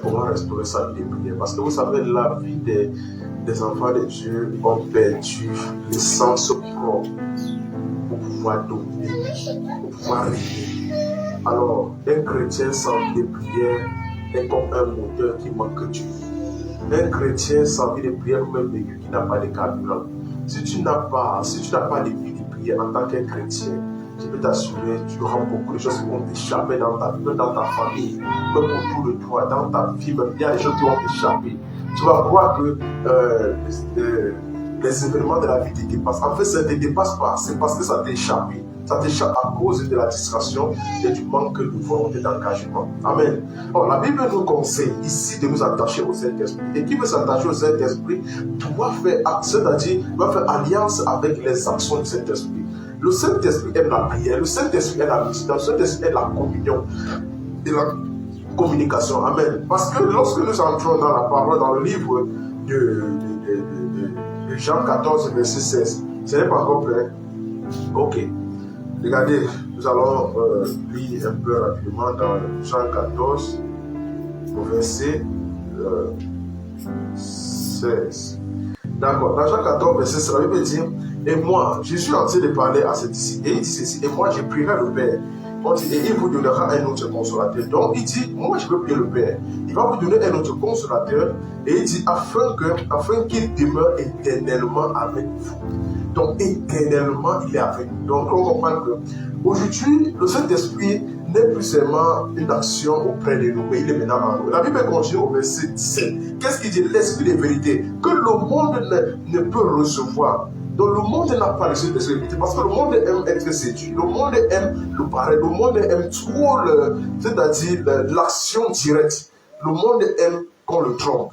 comment restaurer sa vie de prière. Parce que vous savez, la vie des enfants de Dieu ont perdu l'essence propre pour pouvoir dominer, pour pouvoir régner. Alors, un chrétien sans vie de prière est comme un moteur qui manque d'huile. Un chrétien sans vie de prière ou même véhicule qui n'a pas de carburant. Si tu n'as pas de vie de prière en tant qu'un chrétien, je peux t'assurer, tu auras beaucoup de choses qui vont t'échapper dans ta vie, dans ta famille, même autour de toi, dans ta vie, même il y a des choses qui vont t'échapper. Tu vas croire que les événements de la vie te dépassent. En fait, ça ne te dépasse pas, c'est parce que ça t'est échappé. Ça t'échappe à cause de la distraction et du manque de volonté d'engagement. Amen. Bon, la Bible nous conseille ici de nous attacher au Saint-Esprit. Et qui veut s'attacher au Saint-Esprit doit faire alliance avec les actions du Saint-Esprit. Le Saint-Esprit aime la prière, le Saint-Esprit aime la méditation, le Saint-Esprit aime la communion et la communication. Amen. Parce que lorsque nous entrons dans la parole, dans le livre de Jean 14, verset 16, ce n'est pas encore plein. Ok. Regardez, nous allons lire un peu rapidement dans Jean 14, au verset 16. D'accord, dans Jean 14, verset 16, la Bible dit, et moi, je suis en train de parler à ses disciples, et il dit ceci, et moi, je prierai le Père, et il vous donnera un autre consolateur. Donc, il dit, moi, je peux prier le Père, il va vous donner un autre consolateur, et il dit, afin qu'il demeure éternellement avec vous. Donc, éternellement, il est avec nous. Donc, on comprend qu'aujourd'hui, le Saint-Esprit n'est plus seulement une action auprès de nous, mais il est maintenant en nous. La Bible continue au verset 17. Qu'est-ce qu'il dit? L'Esprit de vérité, que le monde ne peut recevoir. Donc, le monde n'a pas l'esprit de vérité, parce que le monde aime être séduit. Le monde aime le paraître. Le monde aime trop, c'est-à-dire l'action directe. Le monde aime qu'on le trompe.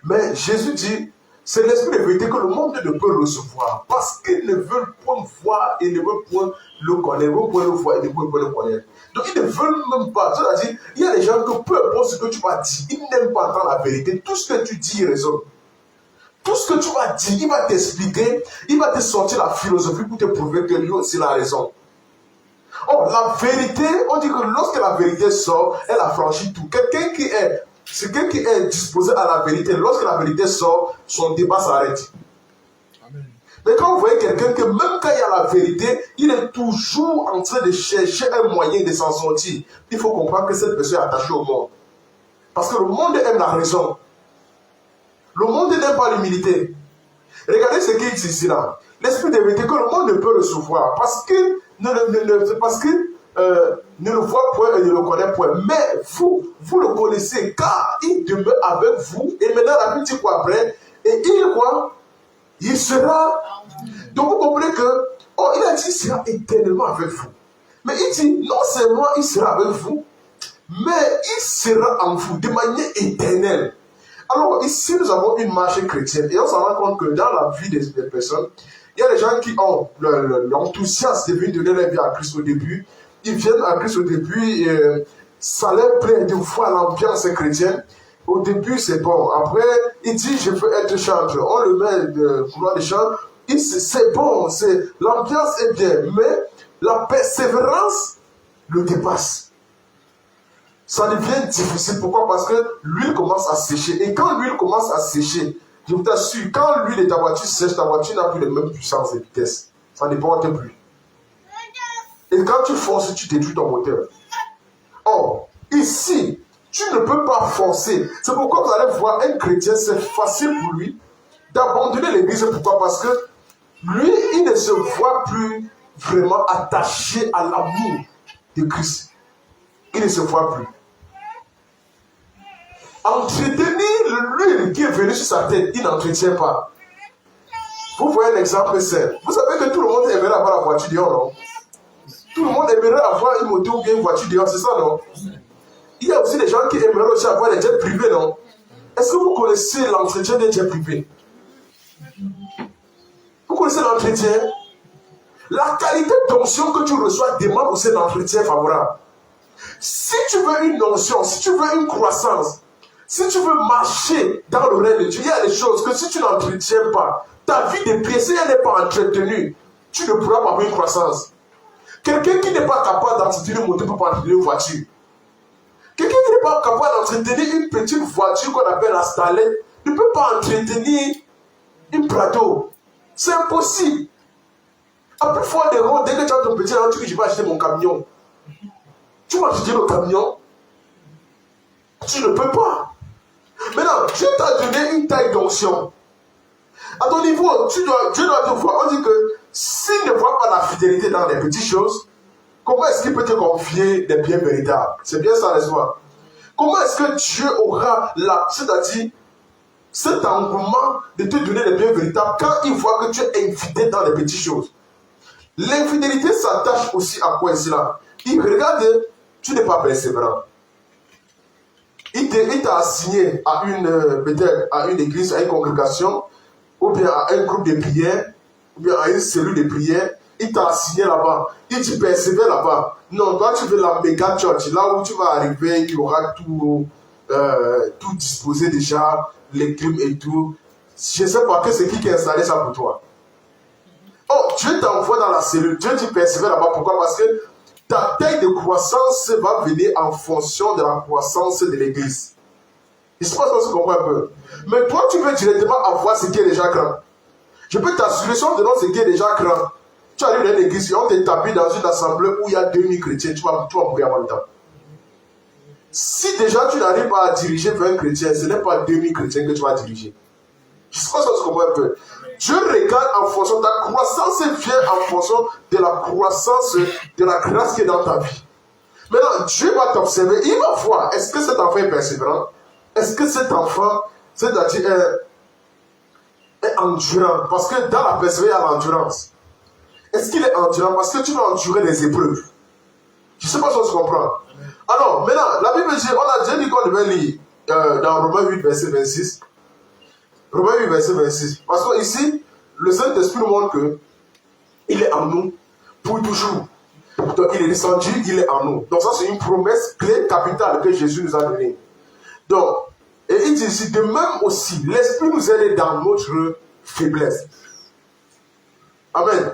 Mais Jésus dit, c'est l'esprit de vérité que le monde ne peut recevoir parce qu'ils ne veulent point voir et ne veulent point le connaître, ne veulent point le voir et ne veulent point le connaître. Donc ils ne veulent même pas. C'est-à-dire, il y a des gens que peu importe ce que tu vas dire, ils n'aiment pas entendre la vérité. Tout ce que tu dis résonne. Tout ce que tu vas dire, il va t'expliquer, il va te sortir la philosophie pour te prouver que lui aussi a raison. Or, la vérité, on dit que lorsque la vérité sort, elle a franchi tout. Quelqu'un qui est disposé à la vérité, lorsque la vérité sort, son débat s'arrête. Mais quand vous voyez quelqu'un que même quand il y a la vérité, il est toujours en train de chercher un moyen de s'en sortir, il faut comprendre que cette personne est attachée au monde. Parce que le monde aime la raison. Le monde n'aime pas l'humilité. Regardez ce qu'il dit ici là. L'esprit de vérité que le monde ne peut recevoir parce qu'il ne le voit point et ne le connaît point. Mais vous le connaissez car il demeure avec vous. Et maintenant la Bible dit quoi après? Et il quoi? Il sera. Donc vous comprenez que, il a dit il sera éternellement avec vous. Mais il dit non seulement il sera avec vous, mais il sera en vous de manière éternelle. Alors ici nous avons une marche chrétienne et on s'en rend compte que dans la vie des personnes, il y a des gens qui ont l'enthousiasme de venir donner leur vie à Christ au début. Ils viennent à Christ au début et ça leur plaît de voir l'ambiance chrétienne. Au début c'est bon. Après il dit je veux être chanteur. On le met de couloir de chant. C'est bon, l'ambiance est bien, mais la persévérance le dépasse. Ça devient difficile. Pourquoi? Parce que l'huile commence à sécher. Et quand l'huile commence à sécher, je vous assure, quand l'huile de ta voiture sèche, ta voiture n'a plus la même puissance et vitesse. Ça ne porte plus. Et quand tu forces, tu détruis ton moteur. Or, ici, tu ne peux pas forcer. C'est pourquoi vous allez voir un chrétien, c'est facile pour lui d'abandonner l'église. Pourquoi? Parce que lui, il ne se voit plus vraiment attaché à l'amour de Christ. Il ne se voit plus. Entretenir l'huile qui est venue sur sa tête, il n'entretient pas. Vous voyez un exemple simple. Vous savez que tout le monde aimerait avoir la voiture dehors, non? Tout le monde aimerait avoir une moto ou bien une voiture dehors, c'est ça, non? Il y a aussi des gens qui aimeraient aussi avoir des jets privés, non? Est-ce que vous connaissez l'entretien des jets privés? Vous connaissez l'entretien? La qualité d'onction que tu reçois demande aussi un entretien favorable. Si tu veux une onction, si tu veux une croissance, si tu veux marcher dans le règne de Dieu, il y a des choses que si tu n'entretiens pas, ta vie de prière, si elle n'est pas entretenue, tu ne pourras pas avoir une croissance. Quelqu'un qui n'est pas capable d'entretenir une moto ne peut pas entretenir une voiture. Quelqu'un qui n'est n'est pas capable d'entretenir une petite voiture qu'on appelle la Starlet, ne peut pas entretenir une Prado. C'est impossible. À plus fort des ronds, dès que tu as ton petit rang, tu dis, je vais acheter mon camion. Tu vas acheter le camion. Tu ne peux pas. Maintenant, Dieu t'a donné une taille d'onction. À ton niveau, Dieu doit te voir. On dit que s'il ne voit pas la fidélité dans les petites choses, comment est-ce qu'il peut te confier des biens véritables? C'est bien ça, n'est-ce pas? Comment est-ce que Dieu aura c'est-à-dire cet engouement de te donner des biens véritables quand il voit que tu es infidèle dans les petites choses? L'infidélité s'attache aussi à quoi ici là? Il regarde, tu n'es pas persévérant. Il t'a assigné à peut-être à une église, à une congrégation, ou bien à un groupe de prière, ou bien à une cellule de prière. Il t'a assigné là-bas. Il te persévère là-bas. Non, toi tu veux la méga church, là où tu vas arriver, il y aura tout disposé déjà, les clims et tout. Je ne sais pas que c'est qui a installé ça pour toi. Oh, Dieu t'envoie dans la cellule, Dieu te persévère là-bas. Pourquoi? Parce que ta taille de croissance va venir en fonction de la croissance de l'église. Je ne sais pas si tu comprends un peu. Mais toi, tu veux directement avoir ce qui est déjà grand. Je peux t'assurer, si on te donne ce qui est déjà grand, tu arrives dans une église et on t'établit dans une assemblée où il y a 2000 chrétiens, tu vas mourir avant le temps. Si déjà tu n'arrives pas à diriger vers un chrétien, ce n'est pas 2000 chrétiens que tu vas diriger. Je ne sais pas si tu comprends un peu. Dieu regarde en fonction, ta croissance vient en fonction de la croissance de la grâce qui est dans ta vie. Maintenant, Dieu va t'observer, il va voir, est-ce que cet enfant est persévérant? Est-ce que cet enfant, c'est-à-dire, est endurant? Parce que dans la persévérance, il y a l'endurance. Est-ce qu'il est endurant? Parce que tu vas endurer des épreuves. Je ne sais pas si tu comprends. Alors, maintenant, la Bible dit, on a déjà dit qu'on devait lire dans Romains 8, verset 26. Romains 8, verset 26. Parce que ici, le Saint-Esprit nous montre qu'il est en nous pour toujours. Donc, il est descendu, il est en nous. Donc, ça, c'est une promesse clé capitale que Jésus nous a donnée. Donc, et il dit ici, de même aussi, l'Esprit nous aide dans notre faiblesse. Amen.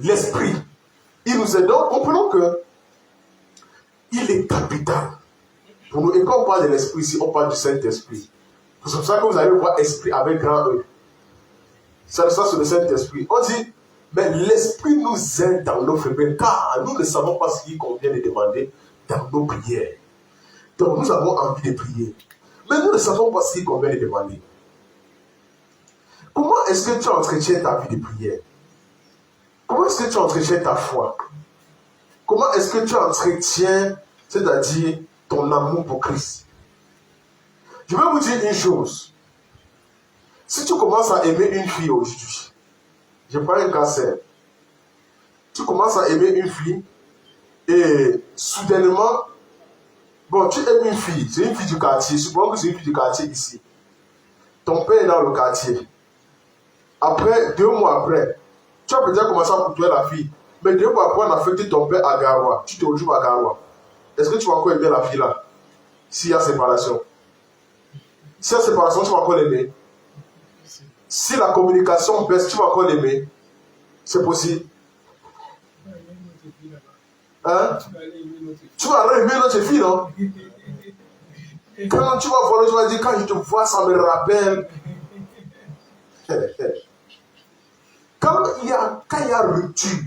L'Esprit, il nous aide. Donc, comprenons que il est capital pour nous. Et quand on parle de l'Esprit ici, on parle du Saint-Esprit. C'est pour ça que vous allez voir Esprit avec grand E. Ça, c'est le Saint-Esprit. On dit, mais l'Esprit nous aide dans nos faiblesses, car nous ne savons pas ce qu'il convient de demander dans nos prières. Donc nous avons envie de prier, mais nous ne savons pas ce qu'il convient de demander. Comment est-ce que tu entretiens ta vie de prière? Comment est-ce que tu entretiens ta foi? Comment est-ce que tu entretiens, c'est-à-dire ton amour pour Christ? Je vais vous dire une chose. Si tu commences à aimer une fille aujourd'hui, je prends un cas simple. Tu commences à aimer une fille et soudainement, bon, tu aimes une fille, c'est une fille du quartier, supposons que c'est une fille du quartier ici. Ton père est dans le quartier. Après, 2 mois après, tu as peut-être commencé à côtoyer la fille, mais 2 mois après, on a affecté ton père à Garoua. Tu te retrouves à Garoua. Est-ce que tu vas encore aimer la fille là? S'il y a séparation. S'il y a séparation, tu vas encore l'aimer. Si la communication baisse, tu vas encore l'aimer. C'est possible. Hein? Tu vas aller aimer notre fille, non? Quand tu vas voir, tu vas dire, quand je te vois, ça me rappelle. Quand il y a rupture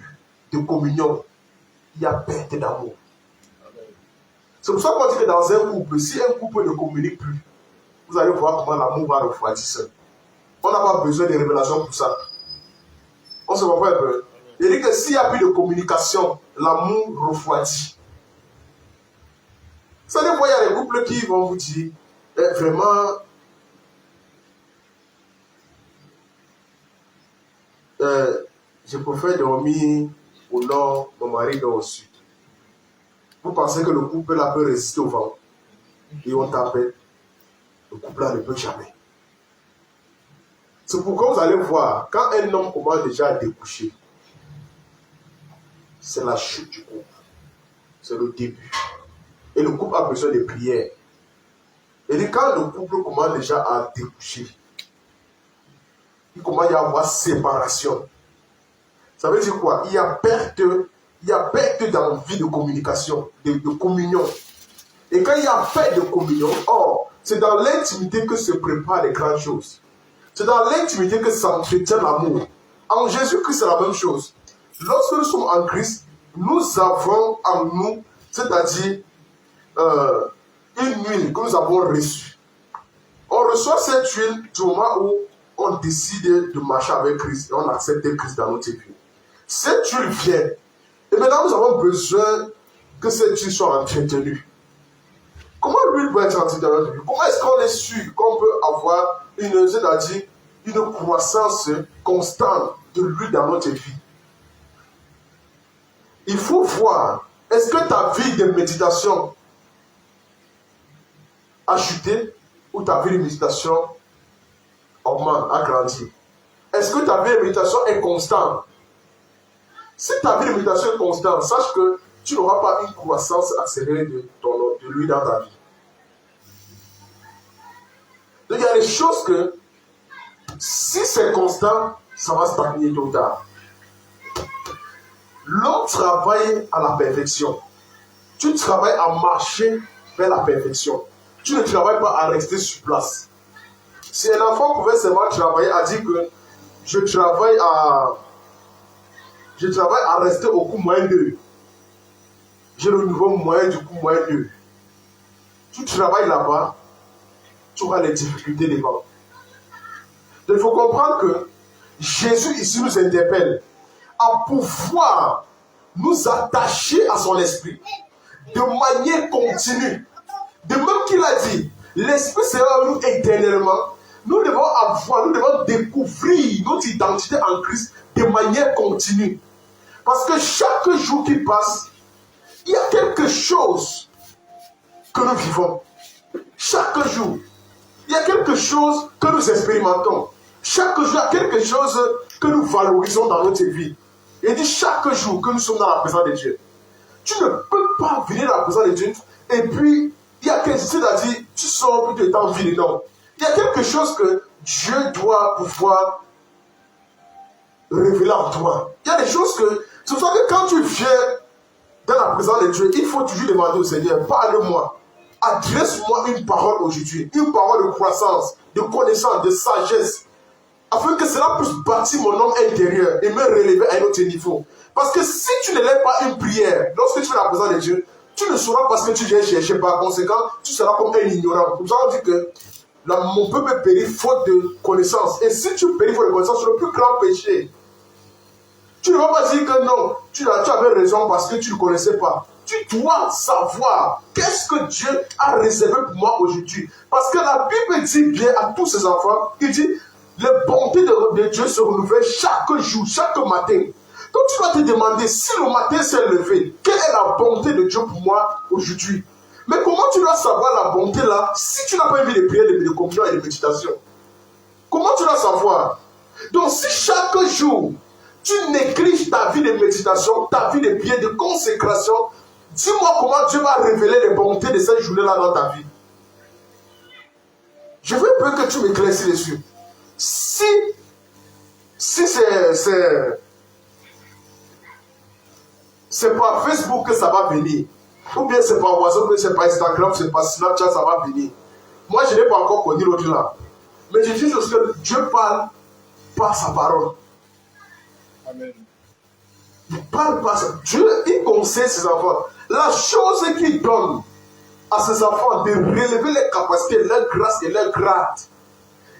de communion, il y a perte d'amour. C'est pour ça qu'on dit que dans un couple, si un couple ne communique plus, vous allez voir comment l'amour va refroidir seul. On n'a pas besoin de révélations pour ça. On se comprend un peu. Il dit que s'il n'y a plus de communication, l'amour refroidit. Vous savez, il y a des couples qui vont vous dire, vraiment, je préfère dormir au nord, mon mari dort au sud. Vous pensez que le couple là peut résister au vent? Et on t'appelle. Le couple là ne peut jamais. C'est pourquoi vous allez voir, quand un homme commence déjà à découcher, c'est la chute du couple. C'est le début. Et le couple a besoin de prière. Et quand le couple commence déjà à découcher, il commence à y avoir séparation. Ça veut dire quoi? Il y a perte d'envie de communication, de communion. Et quand il y a fête de communion, or, c'est dans l'intimité que se préparent les grandes choses. C'est dans l'intimité que s'entretient l'amour. En Jésus-Christ, c'est la même chose. Lorsque nous sommes en Christ, nous avons en nous, c'est-à-dire une huile que nous avons reçue. On reçoit cette huile du moment où on décide de marcher avec Christ et on accepte Christ dans notre vie. Cette huile vient. Et maintenant, nous avons besoin que cette huile soit entretenue. Comment l'huile peut être entretenue dans notre vie? Comment est-ce qu'on est sûr qu'on peut avoir c'est-à-dire une croissance constante de l'huile dans notre vie? Il faut voir, est-ce que ta vie de méditation a chuté ou ta vie de méditation augmente, a grandi? Est-ce que ta vie de méditation est constante? Si ta vie de méditation est constante, sache que tu n'auras pas une croissance accélérée de l'huile dans ta vie. Donc il y a des choses que, si c'est constant, ça va stagner tôt ou tard. L'homme travaille à la perfection. Tu travailles à marcher vers la perfection. Tu ne travailles pas à rester sur place. Si un enfant pouvait seulement travailler à dire que je travaille à rester au coût moyen 2. J'ai le niveau moyen du coût moyen 2. Tu travailles là-bas, tu auras les difficultés devant. Donc il faut comprendre que Jésus ici nous interpelle à pouvoir nous attacher à son esprit de manière continue. De même qu'il a dit, l'esprit sera en nous éternellement. Nous devons découvrir notre identité en Christ de manière continue. Parce que chaque jour qui passe, il y a quelque chose que nous vivons. Chaque jour, il y a quelque chose que nous expérimentons. Chaque jour, il y a quelque chose que nous valorisons dans notre vie. Il dit chaque jour que nous sommes dans la présence de Dieu. Tu ne peux pas venir dans la présence de Dieu et puis, il y a quelque chose, c'est-à-dire, tu sors puis tu es en vie. Non. Il y a quelque chose que Dieu doit pouvoir révéler en toi. Il y a des choses que, c'est pour ça que quand tu viens dans la présence de Dieu, il faut toujours demander au Seigneur, parle-moi. Adresse-moi une parole aujourd'hui, une parole de croissance, de connaissance, de sagesse, afin que cela puisse bâtir mon homme intérieur et me relever à un autre niveau. Parce que si tu ne lèves pas une prière, lorsque tu es dans la présence de Dieu, tu ne sauras pas ce que tu viens chercher. Par conséquent, tu seras comme un ignorant. Comme ça, on dit que mon peuple périt faute de connaissance. Et si tu péris faute de connaissance, c'est le plus grand péché. Tu ne vas pas dire que non, tu avais raison parce que tu ne connaissais pas. Tu dois savoir qu'est-ce que Dieu a réservé pour moi aujourd'hui. Parce que la Bible dit bien à tous ses enfants, il dit, les bontés de Dieu se renouvellent chaque jour, chaque matin. Donc tu vas te demander, si le matin s'est levé, quelle est la bonté de Dieu pour moi aujourd'hui? Mais comment tu dois savoir la bonté là, si tu n'as pas envie de prière, de communion et de méditation? Comment tu dois savoir? Donc si chaque jour, tu négliges ta vie de méditation, ta vie de prière, de consécration, dis-moi comment Dieu va révéler les bontés de cette journée-là dans ta vie. Je veux un peu que tu m'éclaircisses dessus. Si c'est par Facebook que ça va venir, ou bien c'est par WhatsApp, ou bien c'est par Instagram, c'est par Snapchat, ça va venir. Moi, je n'ai pas encore connu l'autre là. Mais je dis juste que Dieu parle par sa parole. Amen. Il parle par sa... Dieu, il conseille ses enfants. La chose qu'il donne à ses enfants de relever les capacités, leur grâce et leur grade.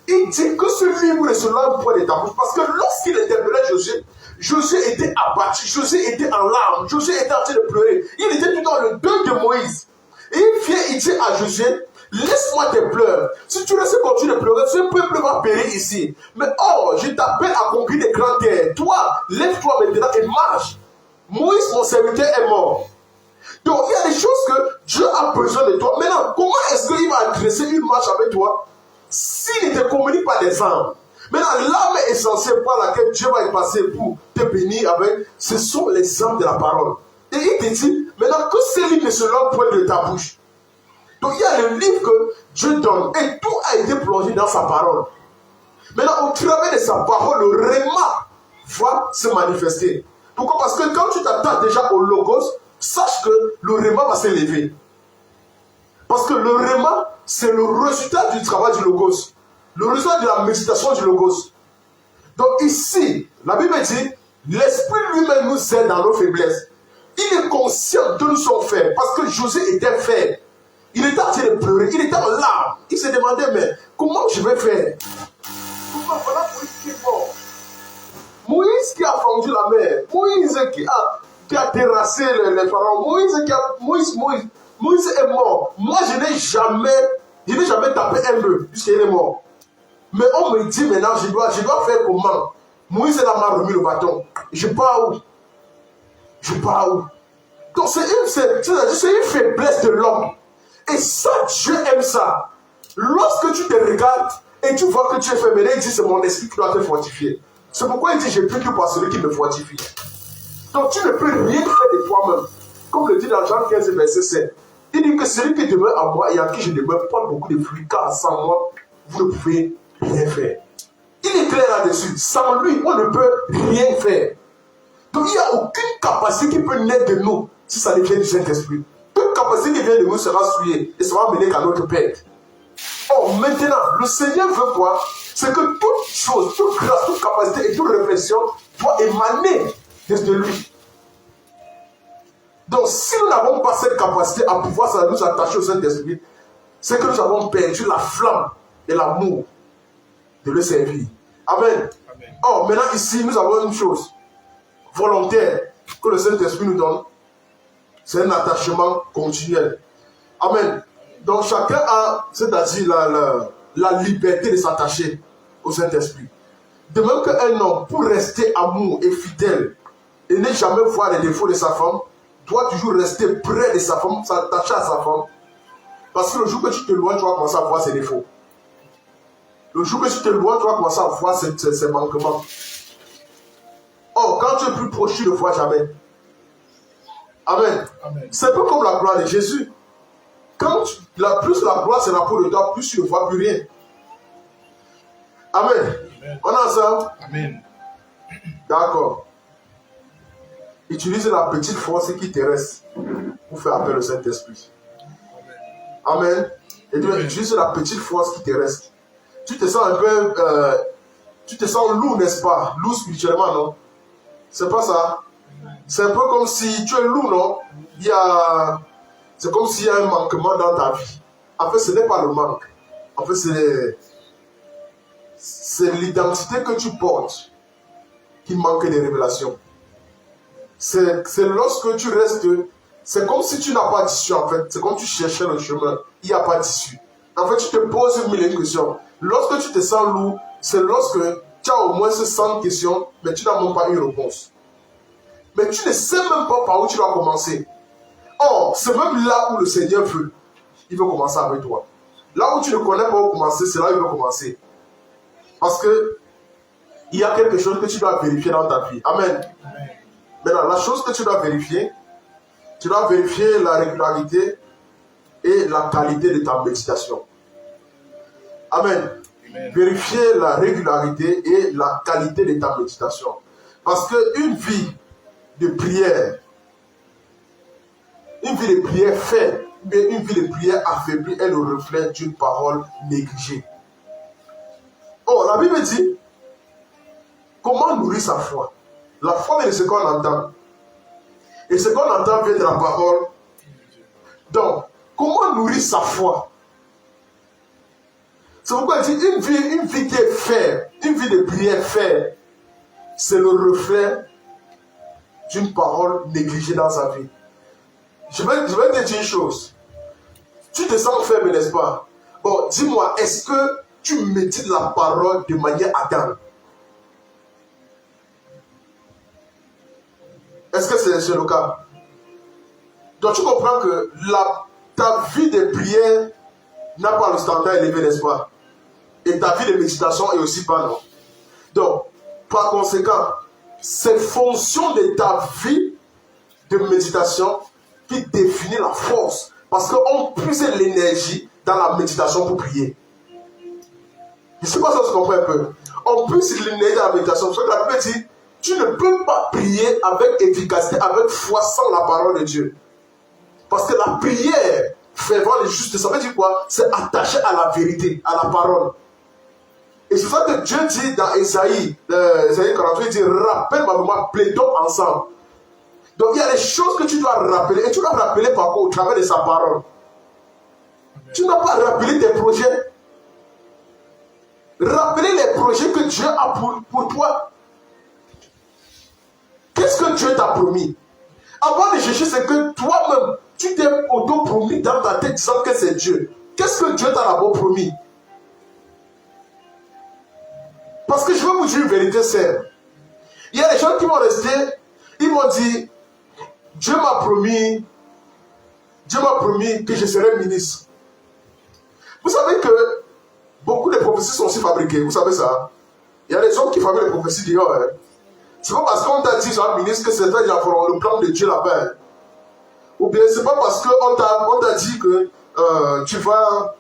Il dit que ce livre est cela un point de ta bouche. Parce que lorsqu'il interpellait Josué, Josué était abattu, Josué était en larmes, Josué était en train de pleurer. Il était tout dans le deuil de Moïse. Et il vient, il dit à Josué, laisse-moi tes pleurs. Si tu restes continuer de pleurer, ce peuple va périr ici. Mais oh, je t'appelle à conquérir des grandes terres. Toi, lève-toi maintenant et marche. Moïse, mon serviteur, est mort. Donc, il y a des choses que Dieu a besoin de toi. Maintenant, comment est-ce qu'il va adresser une marche avec toi s'il ne te communique pas des armes? Maintenant, l'arme essentielle par laquelle Dieu va y passer pour te bénir avec, ce sont les armes de la parole. Et il te dit, maintenant, que ces livres ne se lancent point de ta bouche. Donc, il y a le livre que Dieu donne et tout a été plongé dans sa parole. Maintenant, au travers de sa parole, le réma va se manifester. Pourquoi? Parce que quand tu t'attends déjà au logos, sache que le réma va s'élever. Parce que le réma, c'est le résultat du travail du logos. Le résultat de la méditation du logos. Donc ici, la Bible dit, l'Esprit lui-même nous aide dans nos faiblesses. Il est conscient de nous faire, parce que José était faible. Il était en train de pleurer, il était en larmes. Il se demandait, mais comment je vais faire? Pourquoi voilà Moïse qui est mort? Moïse qui a fendu la mer. Moïse qui a terrassé les pharaons. Moïse est mort. Moi, je n'ai jamais tapé un bœuf puisqu'il est mort. Mais on me dit maintenant, je dois faire comment? Moïse m'a remis le bâton. Je pars où? Donc c'est une faiblesse de l'homme. Et ça, Dieu aime ça. Lorsque tu te regardes et tu vois que tu es faible, il dit c'est mon esprit qui doit te fortifier. C'est pourquoi il dit j'ai pris que par celui qui me fortifie. Donc tu ne peux rien faire de toi-même. Comme le dit dans Jean 15, verset 7. Il dit que celui qui demeure à moi et à qui je demeure porte beaucoup de fruits, car sans moi, vous ne pouvez rien faire. Il est clair là-dessus. Sans lui, on ne peut rien faire. Donc il n'y a aucune capacité qui peut naître de nous si ça ne vient du Saint-Esprit. Toute capacité qui vient de nous sera souillée et sera menée qu'à notre perte. Or, maintenant, le Seigneur veut quoi? C'est que toute chose, toute grâce, toute capacité et toute réflexion doit émaner de lui. Donc, si nous n'avons pas cette capacité à pouvoir nous attacher au Saint-Esprit, c'est que nous avons perdu la flamme et l'amour de le servir. Amen. Or, maintenant, ici, nous avons une chose volontaire que le Saint-Esprit nous donne. C'est un attachement continuel. Amen. Donc chacun a, c'est-à-dire la liberté de s'attacher au Saint-Esprit. De même qu'un homme, pour rester amour et fidèle et ne jamais voir les défauts de sa femme, doit toujours rester près de sa femme, s'attacher à sa femme. Parce que le jour que tu te loin, tu vas commencer à voir ses défauts. Le jour que tu te loin, tu vas commencer à voir ses manquements. Or, quand tu es plus proche, tu ne le vois jamais. Amen. C'est un peu comme la gloire de Jésus. Plus la gloire sera pour de toi, plus tu ne vois plus rien. Amen. Amen. On a ça? Amen. D'accord. Utilise la petite force qui te reste pour faire appel au Saint-Esprit. Amen. Et tu utilise la petite force qui te reste. Tu te sens un peu... tu te sens lourd, n'est-ce pas? Lourd spirituellement, non? C'est pas ça? C'est un peu comme si tu es lourd, non? C'est comme s'il y a un manquement dans ta vie. En fait, ce n'est pas le manque. En fait, c'est l'identité que tu portes qui manque de révélation. C'est lorsque tu restes... C'est comme si tu n'as pas d'issue, en fait. C'est comme si tu cherchais le chemin. Il n'y a pas d'issue. En fait, tu te poses une question. Lorsque tu te sens lourd, c'est lorsque tu as au moins 100 questions, mais tu n'as même pas une réponse. Mais tu ne sais même pas par où tu vas commencer. Or, c'est même là où le Seigneur veut. Il veut commencer avec toi. Là où tu ne connais pas où commencer, c'est là où il veut commencer. Parce que il y a quelque chose que tu dois vérifier dans ta vie. Amen. Amen. Maintenant, la chose que tu dois vérifier la régularité et la qualité de ta méditation. Amen. Amen. Vérifier la régularité et la qualité de ta méditation. Parce qu'une vie de prière, une vie de prière faible, une vie de prière affaiblie est le reflet d'une parole négligée. Or, la Bible dit, comment nourrir sa foi? La foi vient de ce qu'on entend. Et ce qu'on entend vient de la parole. Donc, comment nourrir sa foi? C'est pourquoi il dit, une vie qui est faible, une vie de prière faible, c'est le reflet d'une parole négligée dans sa vie. Je vais te dire une chose. Tu te sens faible, n'est-ce pas? Bon, dis-moi, est-ce que tu médites la parole de manière ardente? Est-ce que c'est le cas? Donc tu comprends que ta vie de prière n'a pas le standard élevé, n'est-ce pas? Et ta vie de méditation est aussi pas, non? Donc, par conséquent, c'est fonction de ta vie de méditation qui définit la force. Parce qu'on puise l'énergie dans la méditation pour prier. Je ne sais pas si on se comprend un peu. On puise l'énergie dans la méditation. Parce que la Bible dit, tu ne peux pas prier avec efficacité, avec foi, sans la parole de Dieu. Parce que la prière fervent et juste, ça veut dire quoi? C'est attaché à la vérité, à la parole. Et c'est ça que Dieu dit dans Ésaïe 48, il dit, rappelle ma mémoire, plaidons ensemble. Donc il y a des choses que tu dois rappeler, et tu dois rappeler par quoi? Au travers de sa parole. Tu ne dois pas rappeler tes projets. Rappeler les projets que Dieu a pour toi. Qu'est-ce que Dieu t'a promis? Avant de chercher, c'est que toi-même, tu t'es auto-promis dans ta tête disant que c'est Dieu. Qu'est-ce que Dieu t'a d'abord promis? Parce que je vais vous dire une vérité, sœur. Il y a des gens qui vont rester, ils m'ont dit, Dieu m'a promis que je serai ministre. Vous savez que beaucoup de prophéties sont aussi fabriquées, vous savez ça? Il y a des hommes qui fabriquent les prophéties dehors. Hein. C'est pas parce qu'on t'a dit, genre, ministre, que c'est toi qui as le plan de Dieu là-bas. Ou bien c'est pas parce qu'on t'a dit que tu vas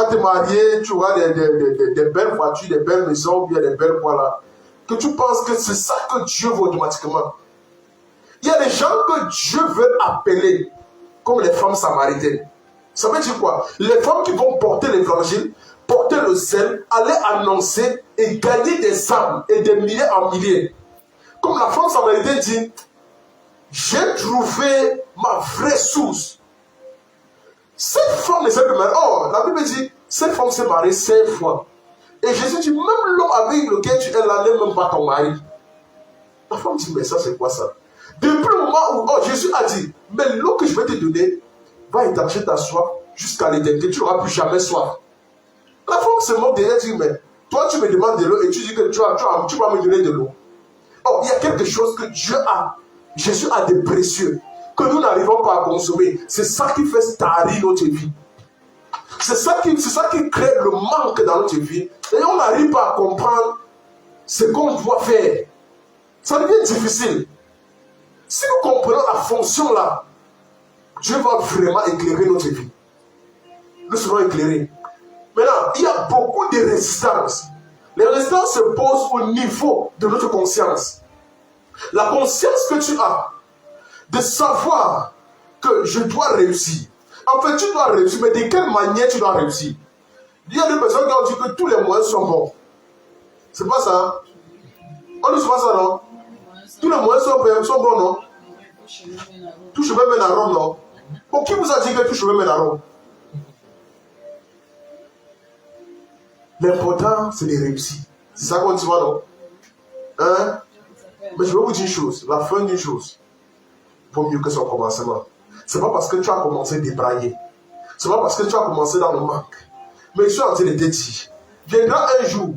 te marier, tu auras des belles voitures, des belles maisons, ou bien des belles voilà, que tu penses que c'est ça que Dieu veut automatiquement. Il y a des gens que Dieu veut appeler comme les femmes samaritaines. Ça veut dire quoi? Les femmes qui vont porter l'évangile, porter le zèle, aller annoncer et gagner des âmes et des milliers en milliers. Comme la femme samaritaine dit, j'ai trouvé ma vraie source. Cette femme ne s'est pas mariée. Oh, la Bible dit, cette femme s'est mariée 5 fois. Et Jésus dit, même l'homme avec lequel tu es là n'est même pas ton mari. La femme dit, mais ça c'est quoi ça? Depuis le moment où Jésus a dit, mais l'eau que je vais te donner va étancher ta soif jusqu'à l'éternité. Tu n'auras plus jamais soif. La femme se moque derrière et dit, mais toi tu me demandes de l'eau et tu dis que tu vas me donner de l'eau. Oh, il y a quelque chose que Jésus a de précieux, que nous n'arrivons pas à consommer. C'est ça qui fait tarir notre vie. C'est ça qui crée le manque dans notre vie. Et on n'arrive pas à comprendre ce qu'on doit faire. Ça devient difficile. Si nous comprenons la fonction là, Dieu va vraiment éclairer notre vie. Nous serons éclairés. Maintenant, il y a beaucoup de résistances. Les résistances se posent au niveau de notre conscience. La conscience que tu as de savoir que je dois réussir. En fait, tu dois réussir, mais de quelle manière tu dois réussir? Il y a des personnes qui ont dit que tous les moyens sont bons. C'est pas ça? On dit souvent ça, non? Tous les moyens sont bons, non? Tout chemin mène à Rome, non? Pour qui vous a dit que tout chemin mène à Rome? L'important, c'est de réussir. C'est ça qu'on dit, non? Hein? Mais je vais vous dire une chose. La fin d'une chose vaut mieux que son commencement. C'est pas parce que tu as commencé débraillé. C'est pas parce que tu as commencé dans le manque. Mais je suis en train de te dire, viendra un jour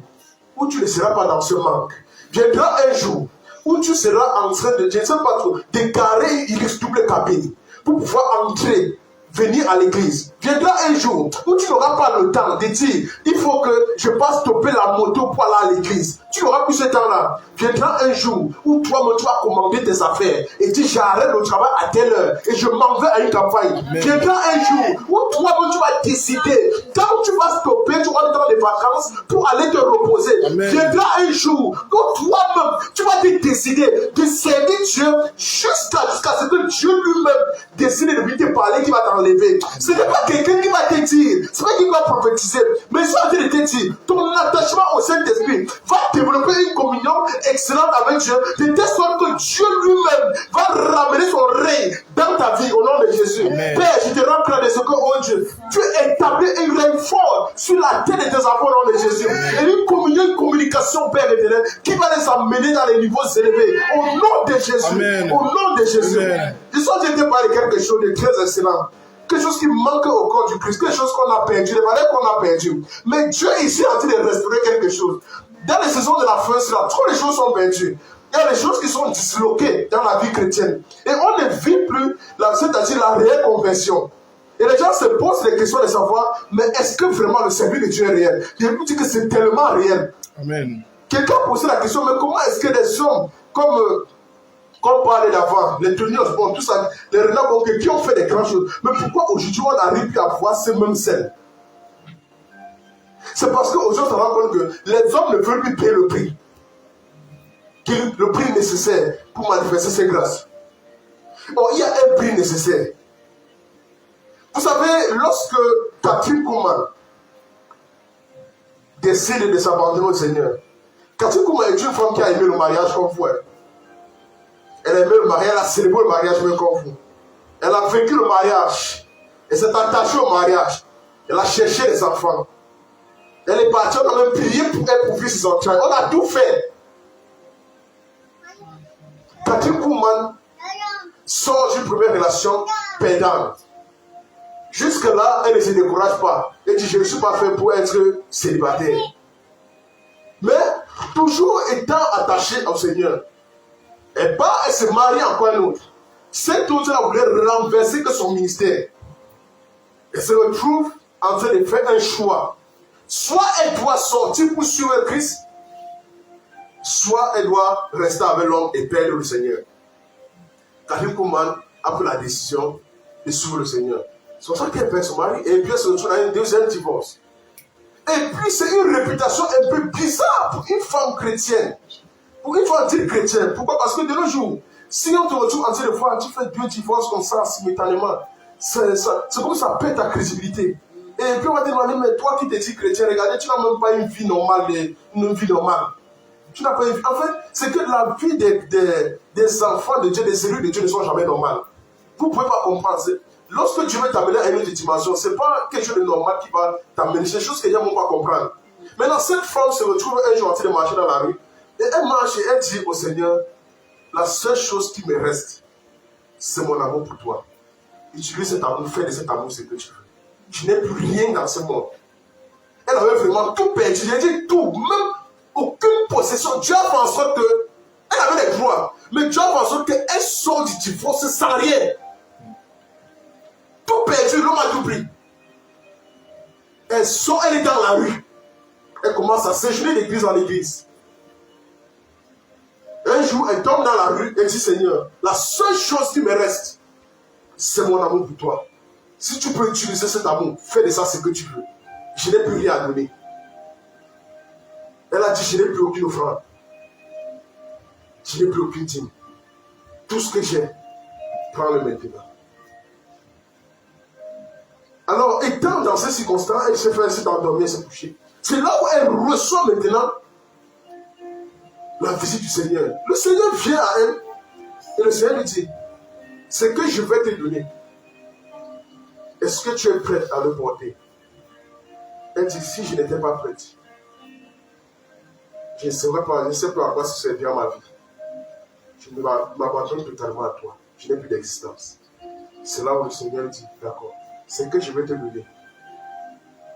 où tu ne seras pas dans ce manque. Viendra un jour où tu seras en train de, je ne sais pas trop, de carrer une double cabine pour pouvoir entrer, venir à l'église. Viendra un jour où tu n'auras pas le temps de dire, il faut que je passe stopper la moto pour aller à l'église. Tu n'auras plus ce temps-là. Viendra un jour où toi-même tu vas commander tes affaires et dire j'arrête le travail à telle heure et je m'en vais à une campagne. Viendra un jour où toi-même tu vas décider, quand tu vas stopper, tu vas dans les vacances pour aller te reposer. Viendra un jour où toi-même tu vas te décider de servir Dieu jusqu'à ce que Dieu lui-même décide de venir te parler, qui va t'enlever. Ce n'est pas quelqu'un qui va te dire, ce n'est pas qui va prophétiser, mais c'est en train de te dire, ton attachement au Saint-Esprit va développer une communion excellente avec Dieu, de telle sorte que Dieu lui-même va ramener son règne dans ta vie au nom de Jésus. Amen. Père, je te rends grâce de ce que, oh Dieu, tu établis un règne fort sur la tête de tes enfants au nom de Jésus. Amen. Et une communion, une communication, Père éternel, qui va les amener dans les niveaux élevés au nom de Jésus. Amen. Au nom de Jésus. Amen. Je suis en train de parler quelque chose de très excellent. Quelque chose qui manque au corps du Christ, quelque chose qu'on a perdu, les valeurs qu'on a perdues. Mais Dieu ici est en train de restaurer quelque chose. Dans les saisons de la fin, trop de choses sont perdues. Il y a des choses qui sont disloquées dans la vie chrétienne. Et on ne vit plus, c'est-à-dire la réelle conversion. Et les gens se posent les questions de savoir, mais est-ce que vraiment le service de Dieu est réel? Je vous dis que c'est tellement réel. Amen. Quelqu'un posait la question, mais comment est-ce que des hommes comme on parlait d'avant, les Tony Osborne, tout ça, les Renard Bonke, qui ont fait des grandes choses, mais pourquoi aujourd'hui on n'arrive plus à voir ces mêmes scènes? C'est parce qu'aujourd'hui on se rend compte que les hommes ne veulent plus payer le prix. Le prix nécessaire pour manifester ses grâces. Or, il y a un prix nécessaire. Vous savez, lorsque Catherine Kuhlman décide de s'abandonner au Seigneur, Catherine Kuhlman est une femme qui a aimé le mariage comme vous. Elle a aimé le mariage, elle a célébré le mariage même comme vous. Elle a vécu le mariage. Elle s'est attachée au mariage. Elle a cherché les enfants. Elle est partie, on a même prié pour elle pour vivre ses enfants. On a tout fait. Catherine Kuhlman sort d'une première relation perdante. Jusque-là, elle ne se décourage pas. Elle dit, je ne suis pas fait pour être célibataire. Mais, toujours étant attachée au Seigneur, elle se marie encore un autre. Cette autre-là voulait renverser que son ministère. Elle se retrouve en train de faire un choix. Soit elle doit sortir pour suivre Christ, soit elle doit rester avec l'homme et perdre le Seigneur. Catherine Kuhlman a pris la décision de suivre le Seigneur. C'est pour ça qu'elle perd son mari et puis elle se retrouve dans un deuxième divorce. Et puis c'est une réputation un peu bizarre pour une femme chrétienne. Pour une femme chrétienne. Pourquoi? Parce que de nos jours, si on te retrouve en train de voir, tu fais 2 divorces comme ça simultanément, c'est comme ça perd ta crédibilité. Et puis on va te demander, mais toi qui te dis chrétien, regardez, tu n'as même pas une vie normale. Tu n'as pas une vie. En fait, c'est que la vie des enfants de Dieu, des élus de Dieu ne sont jamais normales. Vous ne pouvez pas comprendre. Lorsque Dieu veut t'amener à une autre dimension, ce n'est pas quelque chose de normal qui va t'amener. C'est des choses que les gens ne vont pas comprendre. Maintenant, cette femme se retrouve un jour en train de marcher dans la rue. Et elle marche et elle dit au Seigneur, la seule chose qui me reste, c'est mon amour pour toi. Utilise cet amour, fais de cet amour ce que tu veux. Je n'ai plus rien dans ce monde. Elle avait vraiment tout perdu. J'ai dit tout, même aucune possession. Dieu a fait en sorte que elle avait les droits. Mais Dieu a fait en sorte qu'elle sort du divorce sans rien. Tout perdu, l'homme a tout pris. Elle sort, elle est dans la rue. Elle commence à séjourner d'église en église. Un jour, elle tombe dans la rue et dit, Seigneur, la seule chose qui me reste, c'est mon amour pour toi. Si tu peux utiliser cet amour, fais de ça ce que tu veux. Je n'ai plus rien à donner. Elle a dit, je n'ai plus aucune offrande. Je n'ai plus aucune dîme. Tout ce que j'ai, prends-le maintenant. Alors, étant dans ces circonstances, elle s'est fait ainsi d'endormir et se coucher. C'est là où elle reçoit maintenant la visite du Seigneur. Le Seigneur vient à elle et le Seigneur lui dit, ce que je vais te donner, est-ce que tu es prête à le porter? Elle dit, si je n'étais pas prête, je ne sais pas à quoi ça servira ma vie. Je m'abandonne totalement à toi. Je n'ai plus d'existence. C'est là où le Seigneur dit, d'accord, ce que je vais te donner,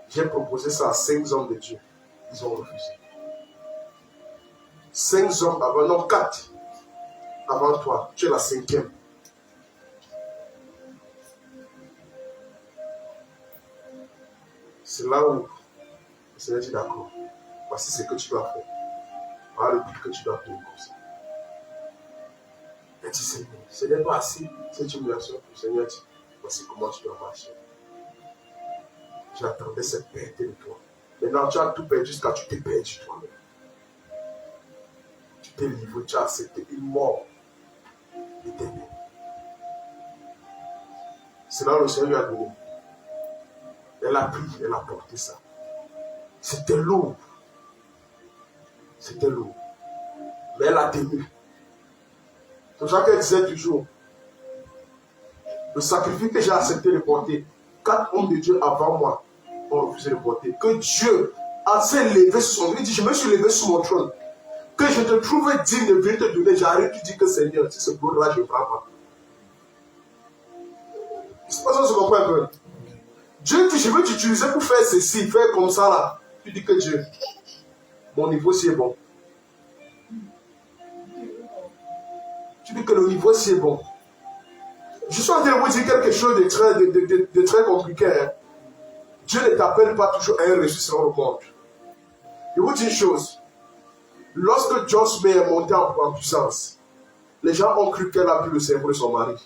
j'ai proposé ça à 5 hommes de Dieu. Ils ont refusé. 5 hommes avant, non 4 avant toi. Tu es la 5e. C'est là où le Seigneur dit d'accord. Voici ce que tu dois faire. Voilà le but que tu dois payer comme ça. Elle dit Seigneur, ce n'est pas assez cette humiliation. Le Seigneur dit voici comment tu dois marcher. J'attendais cette perte de toi. Maintenant tu as tout perdu jusqu'à tu t'es perdu toi-même. Tu t'es livré, tu as accepté une mort éternelle. C'est là où le Seigneur lui a donné. Elle a pris, elle a porté ça. C'était lourd. C'était lourd. Mais elle a tenu. C'est pour ça qu'elle disait toujours, le sacrifice que j'ai accepté de porter, 4 hommes de Dieu avant moi ont refusé de porter. Que Dieu a s'est levé sur son trône. Il dit, je me suis levé sur mon trône. Que je te trouve digne de venir te donner. J'arrive, tu dis que Seigneur, si ce boulot-là, je ne prends pas. C'est pas ça que je comprends un peu. Dieu dit, je veux t'utiliser pour faire ceci, faire comme ça là. Tu dis que Dieu, mon niveau c'est bon. Tu dis que le niveau c'est bon. Je suis en train de vous dire quelque chose de très compliqué. Hein. Dieu ne t'appelle pas toujours à un reçu sur le monde. Je vous dis une chose. Lorsque Joss May est monté en puissance, les gens ont cru qu'elle a pris le cerveau de son mari.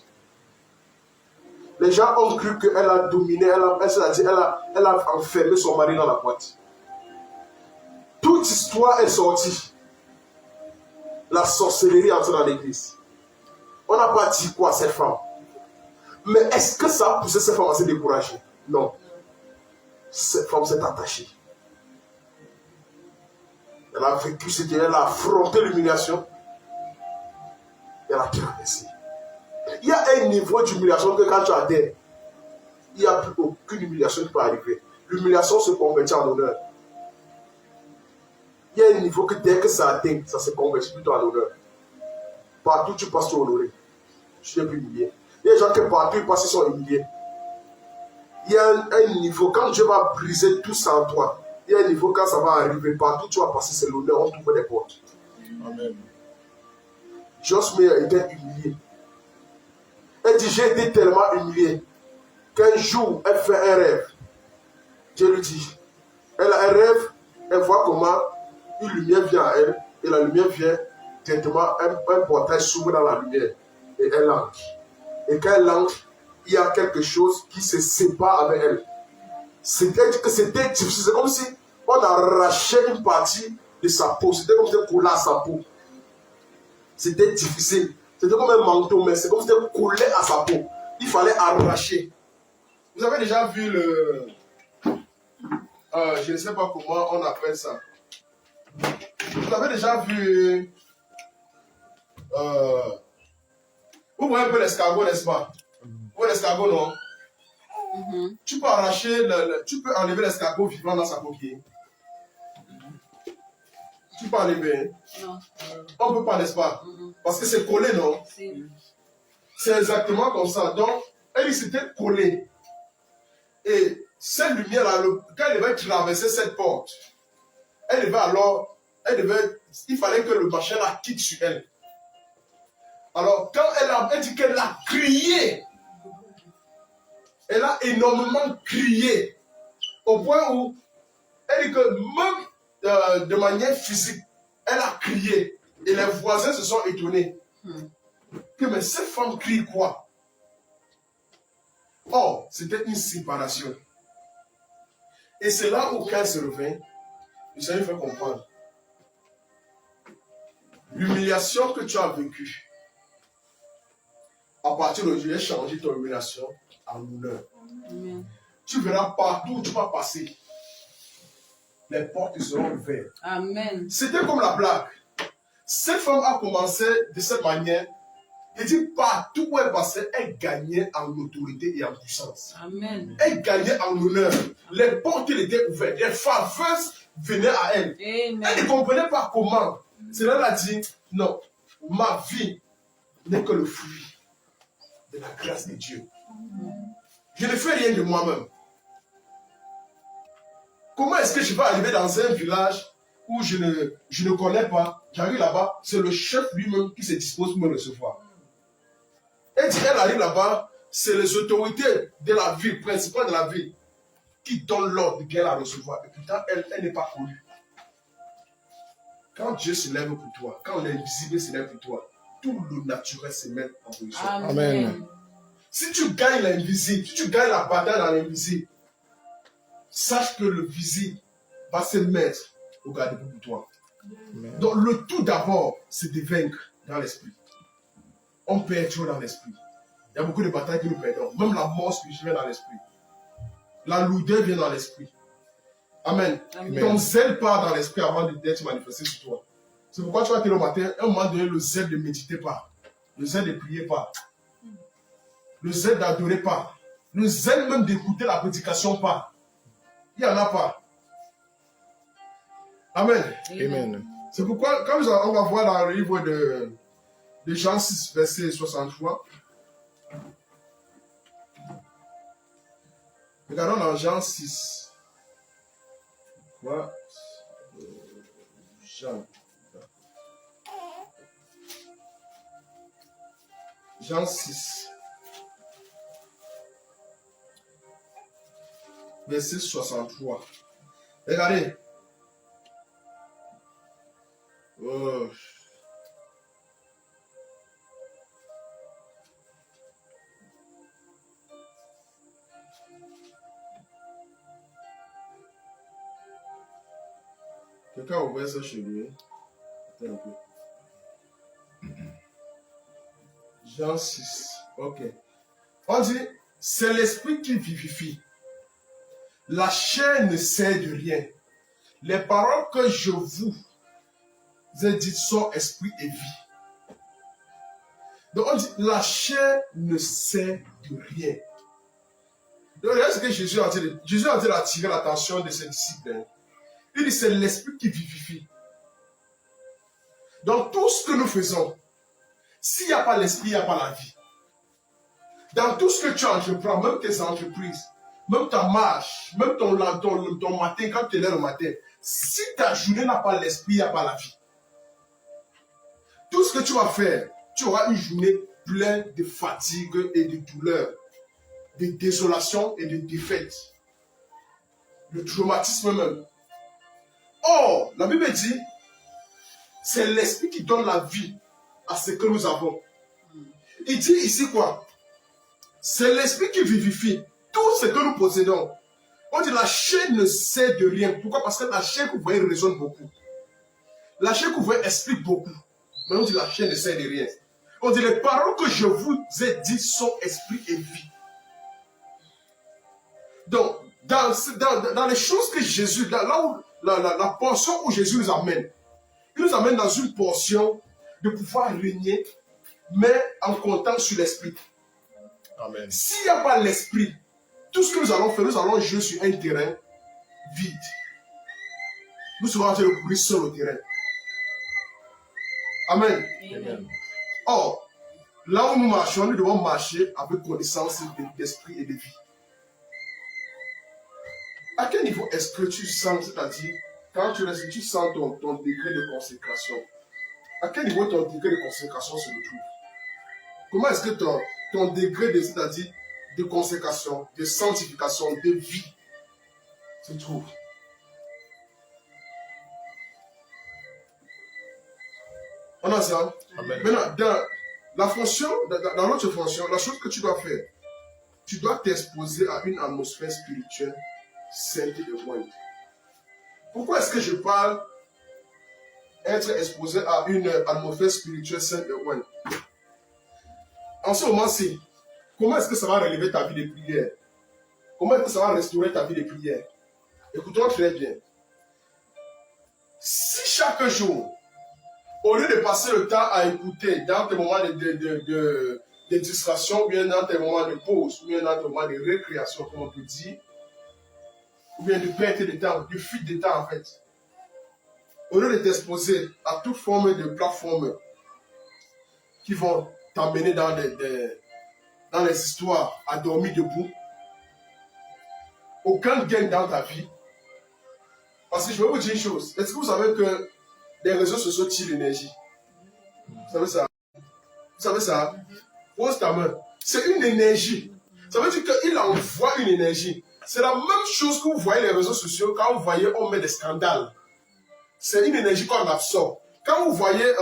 Les gens ont cru qu'elle a dominé, elle a enfermé son mari dans la boîte. Toute histoire est sortie. La sorcellerie entre dans l'église. On n'a pas dit quoi à cette femme. Mais est-ce que ça a poussé cette femme à se décourager? Non. Cette femme s'est attachée. Elle a vécu ce qu'elle a affronté l'humiliation. Elle a traversé. Il y a un niveau d'humiliation que quand tu atteins, il n'y a plus aucune humiliation qui peut arriver. L'humiliation se convertit en honneur. Il y a un niveau que dès que ça atteint, ça se convertit plutôt en honneur. Partout tu passes, tu es honoré. Tu n'es plus humilié. Il y a des gens qui partout ils passent, ils sont humiliés. Il y a un niveau, quand Dieu va briser tout ça en toi, il y a un niveau quand ça va arriver, partout tu vas passer, c'est l'honneur, on t'ouvre des portes. Amen. Josmé était humilié. Elle dit, j'ai été tellement humilié qu'un jour, elle fait un rêve. Dieu lui dit, elle a un rêve, elle voit comment une lumière vient à elle, et la lumière vient directement, un portail s'ouvre dans la lumière, et elle entre. Et quand elle entre, il y a quelque chose qui se sépare avec elle. C'était difficile, c'est comme si on arrachait une partie de sa peau, c'était comme si c'était collé à sa peau. C'était difficile, c'était comme un manteau, mais c'est comme si c'était collé à sa peau. Il fallait arracher. Vous avez déjà vu le... je ne sais pas comment on appelle ça. Vous avez déjà vu... vous voyez un peu l'escargot, n'est-ce pas? Vous voyez l'escargot, non? Tu peux arracher, tu peux enlever l'escargot vivant dans sa coquille. Tu peux enlever. Non. On ne peut pas, n'est-ce pas? Parce que c'est collé, non? C'est exactement comme ça. Donc, elle s'était collée. Et cette lumière-là, quand elle devait traverser cette porte, elle devait alors, il fallait que le machin la quitte sur elle. Alors, quand elle dit qu'elle a crié, elle a énormément crié, au point où elle dit que même de manière physique, elle a crié. Et les voisins se sont étonnés. Que mais cette femme crie quoi? Oh, c'était une séparation. Et c'est là où quand elle se revint, le Seigneur fait comprendre. L'humiliation que tu as vécue, à partir d'aujourd'hui, elle changé ton humiliation en honneur. Tu verras partout où tu vas passer. Les portes seront ouvertes. Amen. C'était comme la blague. Cette femme a commencé de cette manière. Et dit partout où elle passait, elle gagnait en autorité et en puissance. Amen. Elle gagnait en honneur. Les portes étaient ouvertes. Les faveurs venaient à elle. Amen. Elle ne comprenait pas comment. C'est là qu'elle a dit, non, ma vie n'est que le fruit de la grâce de Dieu. Je ne fais rien de moi-même. Comment est-ce que je vais arriver dans un village où je ne connais pas? J'arrive là-bas, c'est le chef lui-même qui se dispose pour me recevoir. Elle arrive là-bas, c'est les autorités de la ville, principales de la ville, qui donnent l'ordre qu'elle a recevoir. Et pourtant, elle n'est pas connue. Quand Dieu se lève pour toi, quand l'invisible se lève pour toi, tout le naturel se met en position. Amen. Si tu gagnes l'invisible, si tu gagnes la bataille dans l'invisible, sache que le visible va se mettre au garde-boue pour toi. Amen. Donc le tout d'abord, c'est de vaincre dans l'esprit. On perd toujours dans l'esprit. Il y a beaucoup de batailles que nous perdons. Même la mort spirituelle vient dans l'esprit. La lourdeur vient dans l'esprit. Amen. Amen. Ton zèle part dans l'esprit avant d'être manifesté sur toi. C'est pourquoi tu vas te le matin, à un moment donné, le zèle de méditer pas. Le zèle de prier pas. Le zèle d'adorer pas. Le zèle même d'écouter la prédication pas. Il n'y en a pas. Amen. Amen. C'est pourquoi, quand on va voir dans le livre de Jean 6, verset 63, regardons dans Jean 6. Voilà. Jean 6. Verset 63. Regardez. Quelqu'un a ouvert ça chez lui. Attends un peu. Jean 6. Ok. On dit, c'est l'esprit qui vivifie. La chair ne sert de rien. Les paroles que je vous ai dites sont esprit et vie. Donc on dit, la chair ne sert de rien. Donc regardez ce que Jésus a dit. Jésus a dit d'attirer l'attention de ses disciples. Il dit, c'est l'esprit qui vivifie. Dans tout ce que nous faisons, s'il n'y a pas l'esprit, il n'y a pas la vie. Dans tout ce que tu entreprends, même tes entreprises, même ta marche, même ton matin, quand tu es là le matin, si ta journée n'a pas l'esprit, il n'y a pas la vie. Tout ce que tu vas faire, tu auras une journée pleine de fatigue et de douleur, de désolation et de défaite. Le traumatisme même. Or, la Bible dit, c'est l'esprit qui donne la vie à ce que nous avons. Il dit ici quoi? C'est l'esprit qui vivifie tout ce que nous possédons. On dit la chair ne sert de rien. Pourquoi? Parce que la chair que vous voyez raisonne beaucoup. La chair que vous voyez explique beaucoup. Mais on dit la chair ne sert de rien. On dit les paroles que je vous ai dites sont esprit et vie. Donc, dans les choses que Jésus, là où la portion où Jésus nous amène, il nous amène dans une portion de pouvoir régner, mais en comptant sur l'esprit. Amen. S'il n'y a pas l'esprit, tout ce que nous allons faire, nous allons jouer sur un terrain vide. Nous serons en train de courir sur le terrain. Amen. Amen. Or, là où nous marchons, nous devons marcher avec connaissance d'esprit et de vie. À quel niveau est-ce que tu sens, c'est-à-dire, quand tu restes, tu sens ton degré de consécration? À quel niveau ton degré de consécration se retrouve? Comment est-ce que ton degré de, c'est-à-dire, de consécration, de sanctification, de vie se trouve? On a ça? Amen. Maintenant, dans notre fonction, la chose que tu dois faire, tu dois t'exposer à une atmosphère spirituelle sainte et moindre. Pourquoi est-ce que je parle être exposé à une atmosphère spirituelle sainte et moindre? En ce moment-ci, comment est-ce que ça va relever ta vie de prière? Comment est-ce que ça va restaurer ta vie de prière? Écoutons très bien. Si chaque jour, au lieu de passer le temps à écouter dans tes moments de distraction, ou bien dans tes moments de pause, ou bien dans tes moments de récréation, comme on peut dire, ou bien de perte de temps, de fuite de temps en fait, au lieu de t'exposer à toute forme de plateforme qui vont t'emmener dans les histoires à dormir debout, aucun gain dans ta vie. Parce que je vais vous dire une chose, est-ce que vous savez que les réseaux sociaux tirent l'énergie? Vous savez ça? Vous savez ça? Pose ta main. C'est une énergie. Ça veut dire qu'il envoie une énergie. C'est la même chose que vous voyez les réseaux sociaux, quand vous voyez on met des scandales. C'est une énergie qu'on absorbe. Quand vous voyez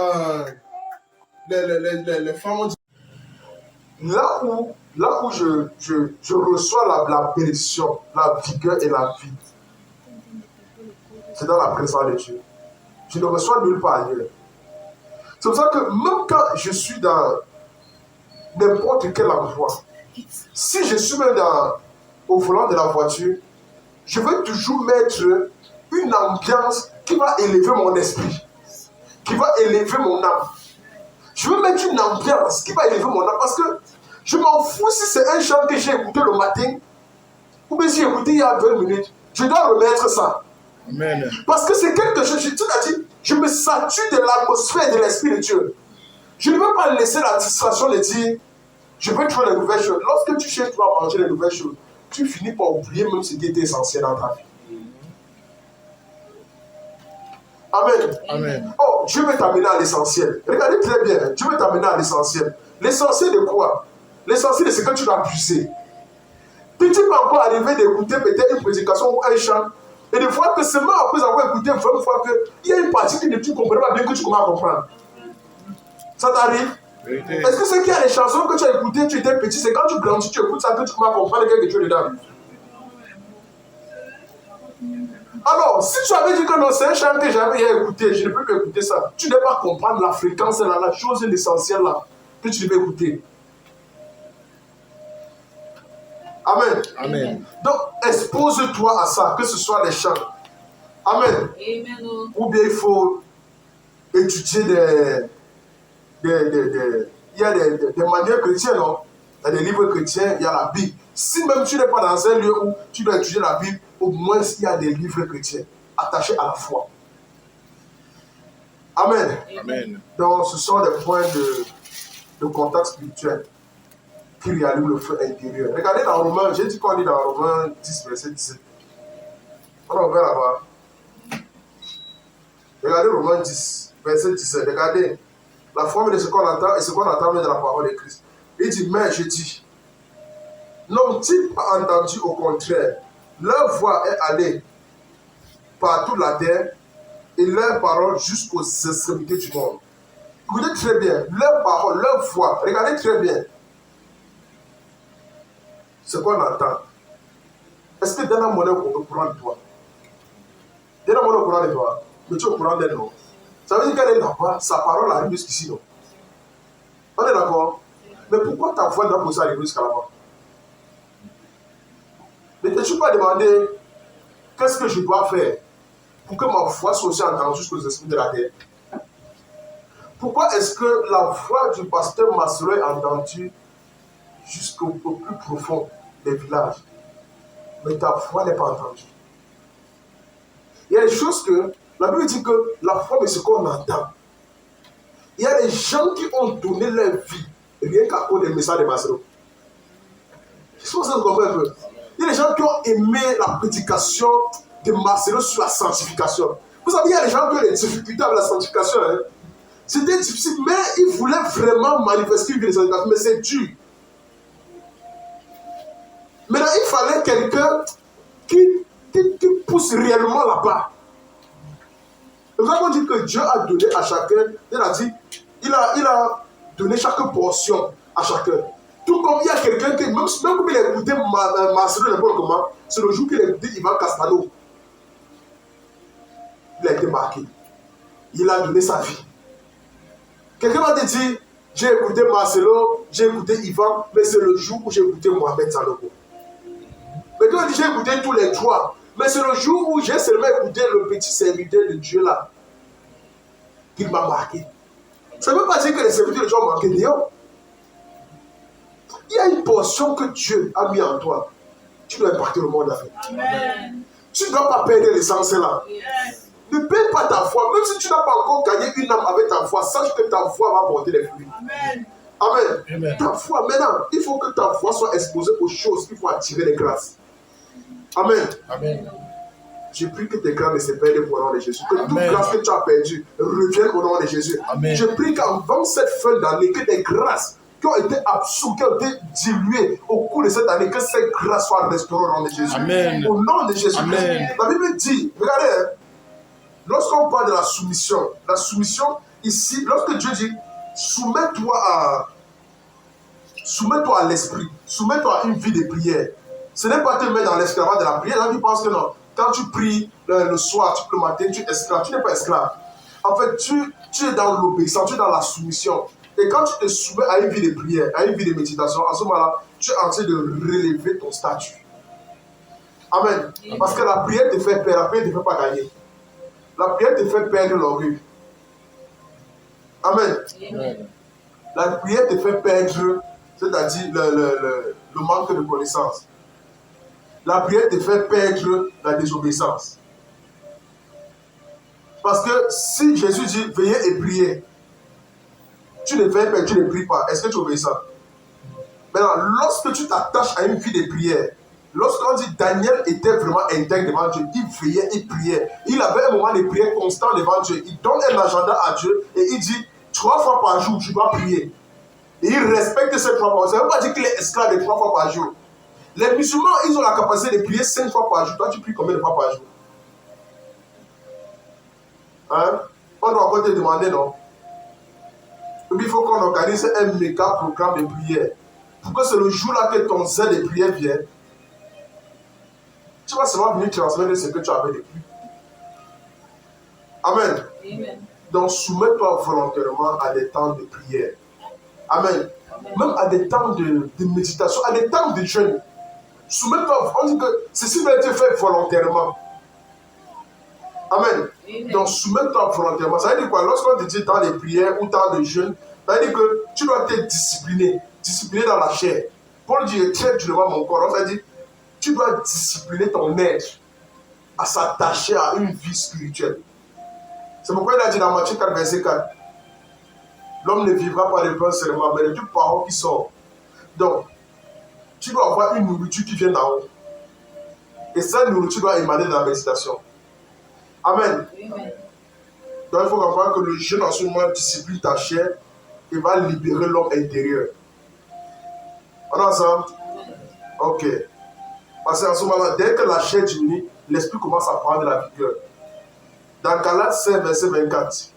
les femmes, là où je reçois la bénédiction, la vigueur et la vie, c'est dans la présence de Dieu. Je ne reçois nulle part ailleurs. C'est pour ça que même quand je suis dans n'importe quel endroit, si je suis même au volant de la voiture, je veux toujours mettre une ambiance qui va élever mon esprit, qui va élever mon âme. Je veux mettre une ambiance qui va élever mon âme parce que je m'en fous si c'est un chant que j'ai écouté le matin ou bien si j'ai écouté il y a 20 minutes. Je dois remettre ça. Amen. Parce que c'est quelque chose, tu l'as dit, je me sature de l'atmosphère de l'Esprit de Dieu. Je ne veux pas laisser la distraction de dire, je veux trouver les nouvelles choses. Lorsque tu cherches à manger les nouvelles choses, tu finis par oublier même ce qui était essentiel dans ta vie. Amen. Amen. Oh, Dieu veut t'amener à l'essentiel. Regardez très bien, Dieu veut t'amener à l'essentiel. L'essentiel de quoi? L'essentiel de ce que tu dois puiser. Tu peux encore arriver d'écouter peut-être une prédication ou un chant, et de voir que seulement après avoir écouté 20 fois qu'il y a une partie que tu ne comprends pas bien que tu commences à comprendre. Ça t'arrive? Est-ce que c'est qu'il y a des chansons que tu as écoutées, tu étais petit, c'est quand tu grandis, tu écoutes ça que tu commences à comprendre quelque chose dedans? Alors, si tu avais dit que non, c'est un chant que j'avais écouté, je ne peux plus écouter ça, tu ne peux pas comprendre la fréquence, la chose essentielle là, que tu devais écouter. Amen. Donc, expose-toi à ça, que ce soit les chants. Amen. Ou bien il faut étudier il y a des manières chrétiennes, non? Il y a des livres chrétiens, il y a la Bible. Si même tu n'es pas dans un lieu où tu dois étudier la Bible, au moins il y a des livres chrétiens attachés à la foi. Amen. Amen. Donc, ce sont des points de contact spirituel qui réallument le feu intérieur. Regardez dans Romains, j'ai dit qu'on lit dans Romains 10, verset 17. On va ouvrir là-bas. Regardez Romains 10, verset 17. Regardez la forme de ce qu'on entend et ce qu'on entend de la parole de Christ. Il dit, mais je dis, n'ont-ils pas entendu au contraire, leur voix est allée par toute la terre et leur parole jusqu'aux extrémités du monde. Écoutez très bien, leur parole, leur voix, regardez très bien ce qu'on entend. Est-ce que dans la monnaie on est au courant de toi? Dans la monnaie on est au courant de toi, mais tu es au courant d'elle, non? Ça veut dire qu'elle est là-bas, sa parole arrive jusqu'ici, non? On est d'accord? Mais pourquoi ta voix doit pousser à arriver jusqu'à là-bas? Ne t'es-tu pas demandé qu'est-ce que je dois faire pour que ma voix soit aussi entendue jusqu'aux esprits de la terre? Pourquoi est-ce que la voix du pasteur Maslow est entendue jusqu'au plus profond des villages, mais ta voix n'est pas entendue? Il y a des choses que la Bible dit que la foi, c'est ce qu'on entend. Il y a des gens qui ont donné leur vie rien qu'à cause des messages de Maslow. Je pense que vous comprenez un peu. Il y a des gens qui ont aimé la prédication de Marcelo sur la sanctification. Vous savez, il y a des gens qui ont des difficultés avec la sanctification. Hein. C'était difficile, mais ils voulaient vraiment manifester une vie de sanctification, mais c'est dur. Maintenant, il fallait quelqu'un qui pousse réellement là-bas. C'est pour ça qu'on dit que Dieu a donné à chacun, il a dit, il a donné chaque portion à chacun. Tout comme il y a quelqu'un qui, même comme il a écouté Marcelo n'importe comment, c'est le jour qu'il a écouté Ivan Castano. Il a été marqué. Il a donné sa vie. Quelqu'un va te dire, j'ai écouté Marcelo, j'ai écouté Ivan, mais c'est le jour où j'ai écouté Mohamed Sanogo. Mais quand on dit j'ai écouté tous les trois, mais c'est le jour où j'ai seulement écouté le petit serviteur de Dieu là, qu'il m'a marqué. Ça ne veut pas dire que les serviteurs de Dieu ont marqué, non. Il y a une portion que Dieu a mis en toi. Tu dois impacter le monde avec. Amen. Tu ne dois pas perdre l'essence là. Yes. Ne perds pas ta foi. Même si tu n'as pas encore gagné une âme avec ta foi, sache que ta foi va porter les fruits. Amen. Amen. Amen. Ta foi, maintenant, il faut que ta foi soit exposée aux choses qu'il faut attirer les grâces. Amen. Amen. Je prie que tes grâces ne se perdent au nom de Jésus. Que toute grâce que tu as perdue revienne au nom de Jésus. Amen. Je prie qu'avant cette fin d'année, que tes grâces qui ont été absorbées, qui ont été diluées au cours de cette année, que ces grâces soient restaurées au nom de Jésus. Amen. Au nom de Jésus. Amen. La Bible dit, regardez, lorsqu'on parle de la soumission ici, lorsque Dieu dit, soumets-toi à l'esprit, soumets-toi à une vie de prière. Ce n'est pas te mettre dans l'esclavage de la prière. Là, tu penses que non. Quand tu pries le soir, le matin, tu es esclave. Tu n'es pas esclave. En fait, tu es dans l'obéissance, tu es dans la soumission. Et quand tu te soumets à une vie de prière, à une vie de méditation, à ce moment-là, tu es en train de relever ton statut. Amen. Parce que la prière te fait perdre, la prière ne te fait pas gagner. La prière te fait perdre l'orgueil. Amen. Amen. La prière te fait perdre, c'est-à-dire le manque de connaissance. La prière te fait perdre la désobéissance. Parce que si Jésus dit veillez et priez, tu ne veilles pas, tu ne pries pas, est-ce que tu es obéissant? Maintenant, lorsque tu t'attaches à une vie de prière, lorsqu'on dit Daniel était vraiment intègre devant Dieu, il veillait, il priait. Il avait un moment de prière constant devant Dieu. Il donne un agenda à Dieu et il dit 3 fois par jour, tu dois prier. Et il respecte ces 3 fois. Ça ne veut pas dire qu'il est esclave de 3 fois par jour. Les musulmans, ils ont la capacité de prier 5 fois par jour. Toi, tu pries combien de fois par jour? Hein? On doit encore te demander, non? Et puis, il faut qu'on organise un méga programme de prière. Pour que c'est le jour-là que ton zèle de prière vienne. Tu vas seulement venir transmettre ce que tu avais depuis. Amen. Amen. Donc, soumets-toi volontairement à des temps de prière. Amen. Amen. Même à des temps de méditation, à des temps de jeûne. Soumets-toi, on dit que ceci va être fait volontairement. Amen. Donc, soumets-toi volontairement. Ça veut dire quoi? Lorsqu'on te dit tant de prières ou tant de jeûnes, ça veut dire que tu dois être discipliné. Discipliné dans la chair. Paul dit, très durement mon corps. Ça veut dire, tu dois discipliner ton être à s'attacher à une vie spirituelle. C'est pourquoi il a dit dans Matthieu 4, verset 4, l'homme ne vivra pas de pain seulement, mais de toute parole qui sort. Donc, tu dois avoir une nourriture qui vient d'en haut. Et cette nourriture doit émaner de la méditation. Amen. Amen. Donc, il faut comprendre que le jeûne en ce moment discipline ta chair et va libérer l'homme intérieur. On est ensemble? Ok. Parce qu'en ce moment, dès que la chair diminue, l'esprit commence à prendre de la vigueur. Dans Galates 5, verset 24.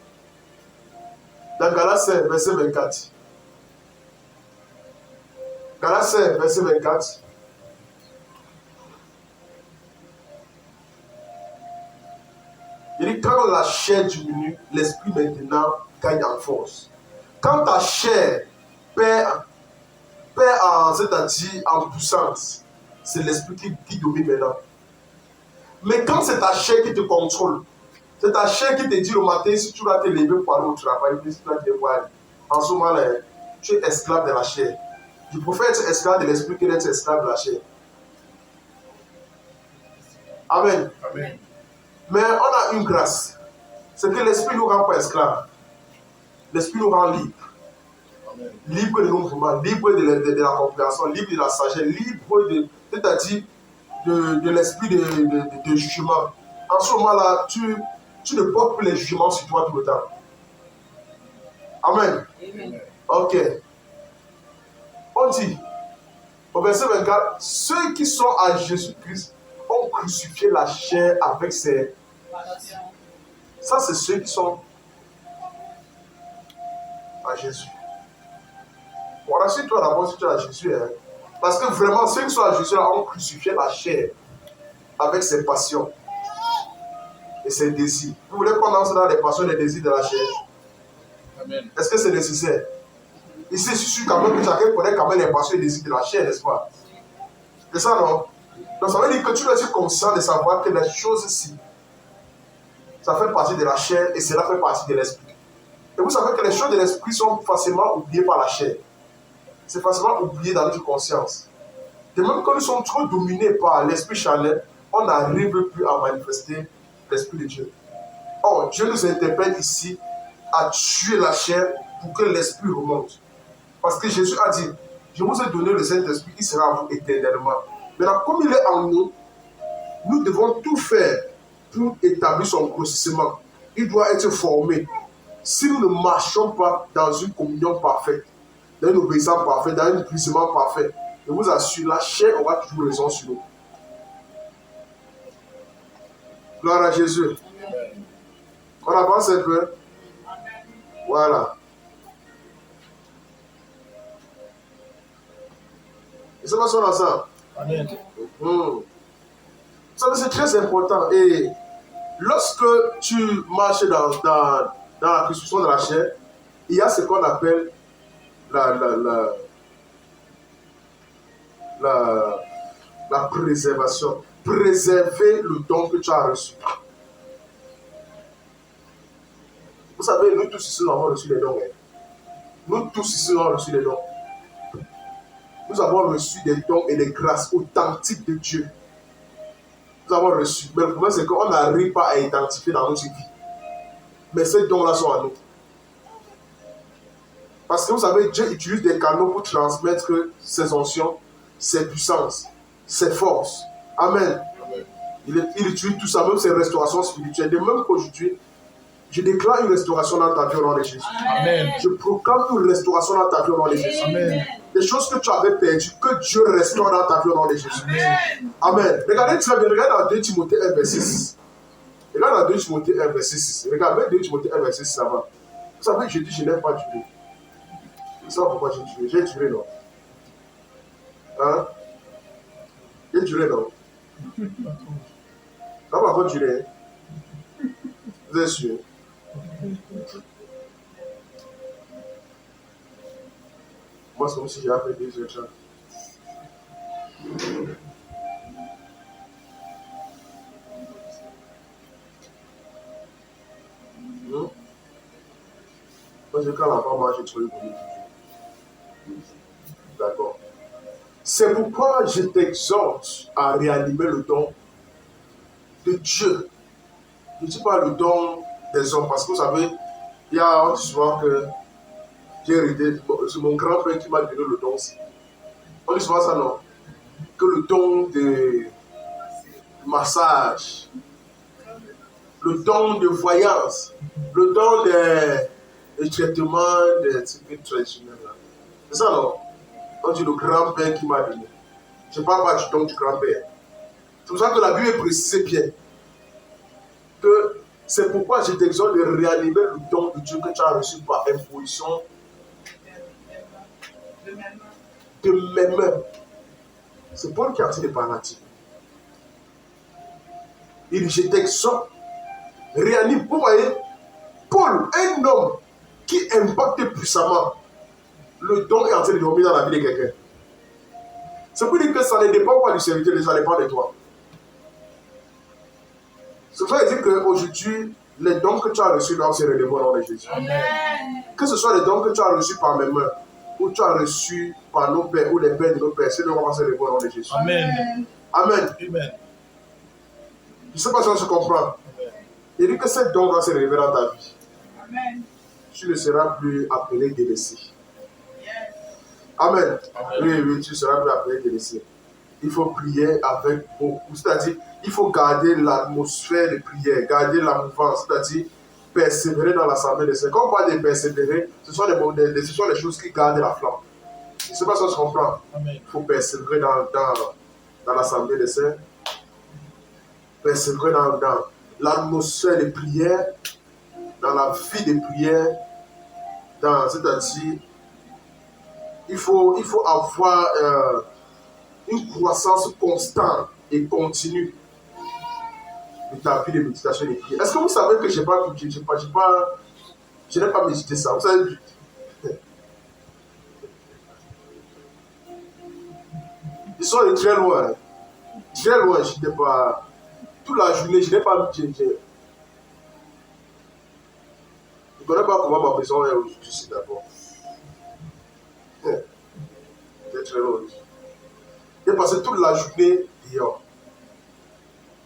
Dans Galates 5, verset 24. Galates 5, verset 24. Il dit, quand la chair diminue, l'esprit maintenant gagne en force. Quand ta chair perd c'est-à-dire en puissance, c'est l'esprit qui domine maintenant. Mais quand c'est ta chair qui te contrôle, c'est ta chair qui te dit le matin si tu dois te lever pour aller au travail, si tu dois te voir. En ce moment-là, tu es esclave de la chair. Je préfère être esclave de l'esprit que d'être esclave de la chair. Amen. Amen. Mais on a une grâce. C'est que l'esprit nous rend pas esclaves. L'esprit nous rend libres. Amen. Libre de nos mouvements, libre de la compréhension, libre de la sagesse, libre c'est-à-dire de l'esprit de jugement. En ce moment-là, tu ne portes plus les jugements sur toi tout le temps. Amen. Amen. Ok. On dit, au verset 24, ceux qui sont à Jésus-Christ ont crucifié la chair avec ses... Ça, c'est ceux qui sont à Jésus. Bon, rassure-toi d'abord si tu es à Jésus. Hein. Parce que vraiment, ceux qui sont à Jésus ont crucifié la chair avec ses passions et ses désirs. Vous voulez qu'on entre dans les passions et les désirs de la chair? Amen. Est-ce que c'est nécessaire? Ici, je suis sûr quand même que chacun connaît quand même les passions et les désirs de la chair, n'est-ce pas? C'est ça, non? Donc ça veut dire que tu dois être conscient de savoir que les choses-ci, ça fait partie de la chair et cela fait partie de l'esprit. Et vous savez que les choses de l'esprit sont facilement oubliées par la chair. C'est facilement oublié dans notre conscience. De même que nous sommes trop dominés par l'esprit charnel, on n'arrive plus à manifester l'esprit de Dieu. Or, Dieu nous interpelle ici à tuer la chair pour que l'esprit remonte. Parce que Jésus a dit, je vous ai donné le Saint-Esprit, il sera à vous éternellement. Maintenant, comme il est en nous, nous devons tout faire pour établir son grossissement. Il doit être formé. Si nous ne marchons pas dans une communion parfaite, dans une obéissance parfaite, dans un glissement parfait, je vous assure, la chair aura toujours raison sur nous. Gloire à Jésus. Amen. On avance un peu. Voilà. Et ça va sur ensemble. Amen. Ça, c'est très important. Et lorsque tu marches dans la construction de la chair, il y a ce qu'on appelle la préservation. Préserver le don que tu as reçu. Vous savez, nous tous ici, nous avons reçu les dons. Nous tous ici, nous avons reçu les dons. Nous avons reçu des dons et des grâces authentiques de Dieu. Nous avons reçu. Mais le problème, c'est qu'on n'arrive pas à identifier dans notre vie. Mais ces dons-là sont à nous. Parce que vous savez, Dieu utilise des canaux pour transmettre ses onction, ses puissances, ses forces. Amen. Amen. Il utilise tout ça, même ses restaurations spirituelles. De même qu'aujourd'hui, je déclare une restauration dans ta vie au nom de Jésus. Amen. Je proclame une restauration dans ta vie au nom de Jésus. Amen. Les choses que tu avais perdues, que Dieu restaure dans ta vie au nom de Jésus. Amen. Regardez très bien, regarde dans 2 Timothée 1, verset 6. Regarde dans 2 Timothée 1, verset 6. Regarde 2 Timothée 1, verset 6, ça va. Vous savez, je dis, je n'aime pas duré. Vous savez pourquoi j'ai duré? J'ai duré, non? Hein? J'ai duré, non? Ça va pas durer. Vous êtes sûr? Moi, c'est comme si j'avais fait 2 heures. Parce que quand la femme mange, tu le connais toujours. D'accord. C'est pourquoi je t'exhorte à réanimer le don de Dieu. Je ne dis pas le don des hommes, parce que vous savez, il y a on dit souvent que j'ai hérité, c'est mon grand-père qui m'a donné le don aussi. On dit souvent ça, non? Que le don de massage, le don de voyance, le don de traitement des types traditionnels. C'est ça, non? On dit le grand-père qui m'a donné. Je ne parle pas du don du grand-père. C'est pour ça que la Bible est précisée bien. Que c'est pourquoi je t'exhorte de réanimer le don de Dieu que tu as reçu par imposition de mes mains. C'est Paul qui a dit les paradis. Il dit, je t'exhorte, réanime. Vous voyez, Paul, un homme qui impacte puissamment, le don est en train de dormir dans la vie de quelqu'un. C'est pour dire que ça ne dépend pas du serviteur, ça dépend de toi. C'est pour ça qu'il dit qu'aujourd'hui, les dons que tu as reçus doivent se relever au nom de Jésus. Amen. Que ce soit les dons que tu as reçus par mes mains, ou tu as reçus par nos pères, ou les pères de nos pères, c'est le moment de se relever au nom de Jésus. Amen. Amen. Amen. Je ne sais pas si on se comprend. Amen. Il dit que ces dons doivent se relever dans ta vie. Amen. Tu ne seras plus appelé délaissé. Amen. Amen. Oui, tu ne seras plus appelé délaissé. Il faut prier avec beaucoup. C'est-à-dire, il faut garder l'atmosphère de prière, garder la mouvance, c'est-à-dire persévérer dans l'assemblée des saints. Quand on parle de persévérer, ce sont les choses qui gardent la flamme. Je ne sais pas si on se comprend. Il faut persévérer dans l'assemblée des saints, persévérer dans l'atmosphère de prière, dans la vie de prière, c'est-à-dire, il faut avoir une croissance constante et continue de ta vie de méditation et de prière. Est-ce que vous savez que je n'ai pas médité ça? Vous savez, ils sont allés très loin. Très loin, je n'ai pas. Toute la journée, je n'ai pas médité. Je ne connais pas comment ma maison est aujourd'hui, d'abord. C'est très loin. J'ai passé toute la journée dehors.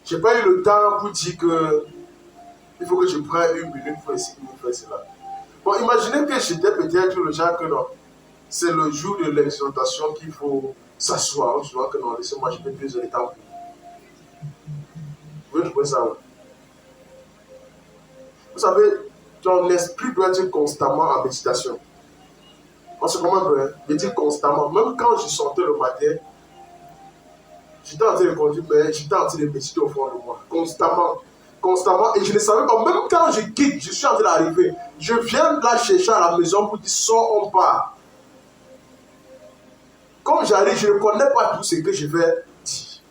Je n'ai pas eu le temps pour dire que il faut que je prenne une minute pour essayer de faire cela. Bon, imaginez que j'étais peut-être le genre que non, c'est le jour de l'exaltation qu'il faut s'asseoir. Je vois que non, laissez-moi, je peux plus de temps. Vous voyez, je peux ça. Vous savez, ton esprit doit être constamment en méditation. On se comprend un peu, hein? Je dis constamment. Même quand je sortais le matin, j'étais en train de conduire, mais j'étais en train de méditer au fond de moi. Constamment. Constamment. Et je ne savais pas, même quand je quitte, je suis en train d'arriver. Je viens là chercher à la maison pour dire, sors, on part. Comme j'arrive, je ne connais pas tout ce que je vais dire.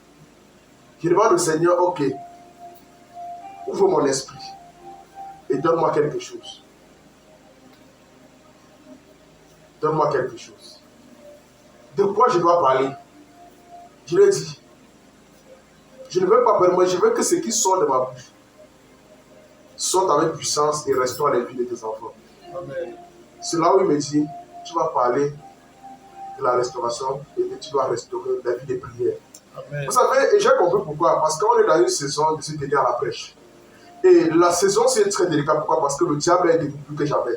Je demande au Seigneur, ok, ouvre mon esprit et donne-moi quelque chose. Donne-moi quelque chose. De quoi je dois parler? Je lui ai dit, je ne veux pas parler, moi je veux que ce qui sort de ma bouche sorte avec puissance et restaure les vies de tes enfants. Amen. C'est là où il me dit, tu vas parler de la restauration et que tu dois restaurer la vie des prières. Amen. Vous savez, et j'ai compris pourquoi. Parce qu'on est dans une saison de se tenir à la prêche. Et la saison, c'est très délicat. Pourquoi? Parce que le diable est devenu plus que jamais.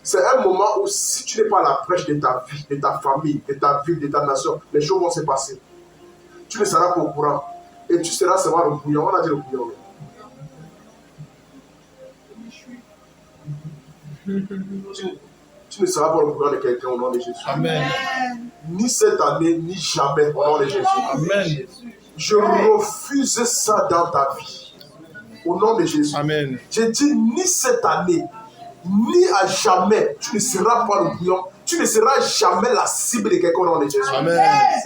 C'est un moment où si tu n'es pas à la prêche de ta vie, de ta famille, de ta ville, de ta nation, les choses vont se passer. Tu ne seras pas au courant. Et tu seras seulement le bouillon. On a dit le bouillon. Tu ne seras pas le bouillon de quelqu'un au nom de Jésus. Amen. Ni cette année, ni jamais au nom de Jésus. Amen. Je refuse ça dans ta vie. Au nom de Jésus. Amen. Je dis ni cette année, ni à jamais, tu ne seras pas le bouillon. Tu ne seras jamais la cible de quelqu'un au nom de Jésus. Amen.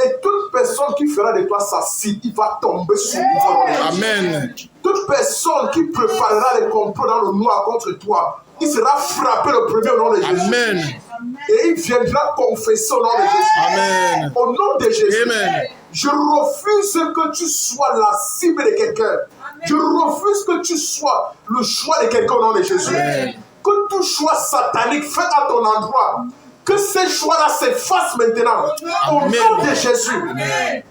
Et toute personne qui fera de toi sa cible, il va tomber sous le pouvoir de Jésus. Amen. Toute personne qui préparera les complots dans le noir contre toi, il sera frappé le premier au nom de Jésus. Amen. Et il viendra confesser au nom de Jésus. Amen. Au nom de Jésus. Amen. Je refuse que tu sois la cible de quelqu'un. Je refuse que tu sois le choix de quelqu'un au nom de Jésus. Amen. Que tout choix satanique fait à ton endroit, que ces choix-là s'effacent maintenant. Au nom de Jésus. Amen.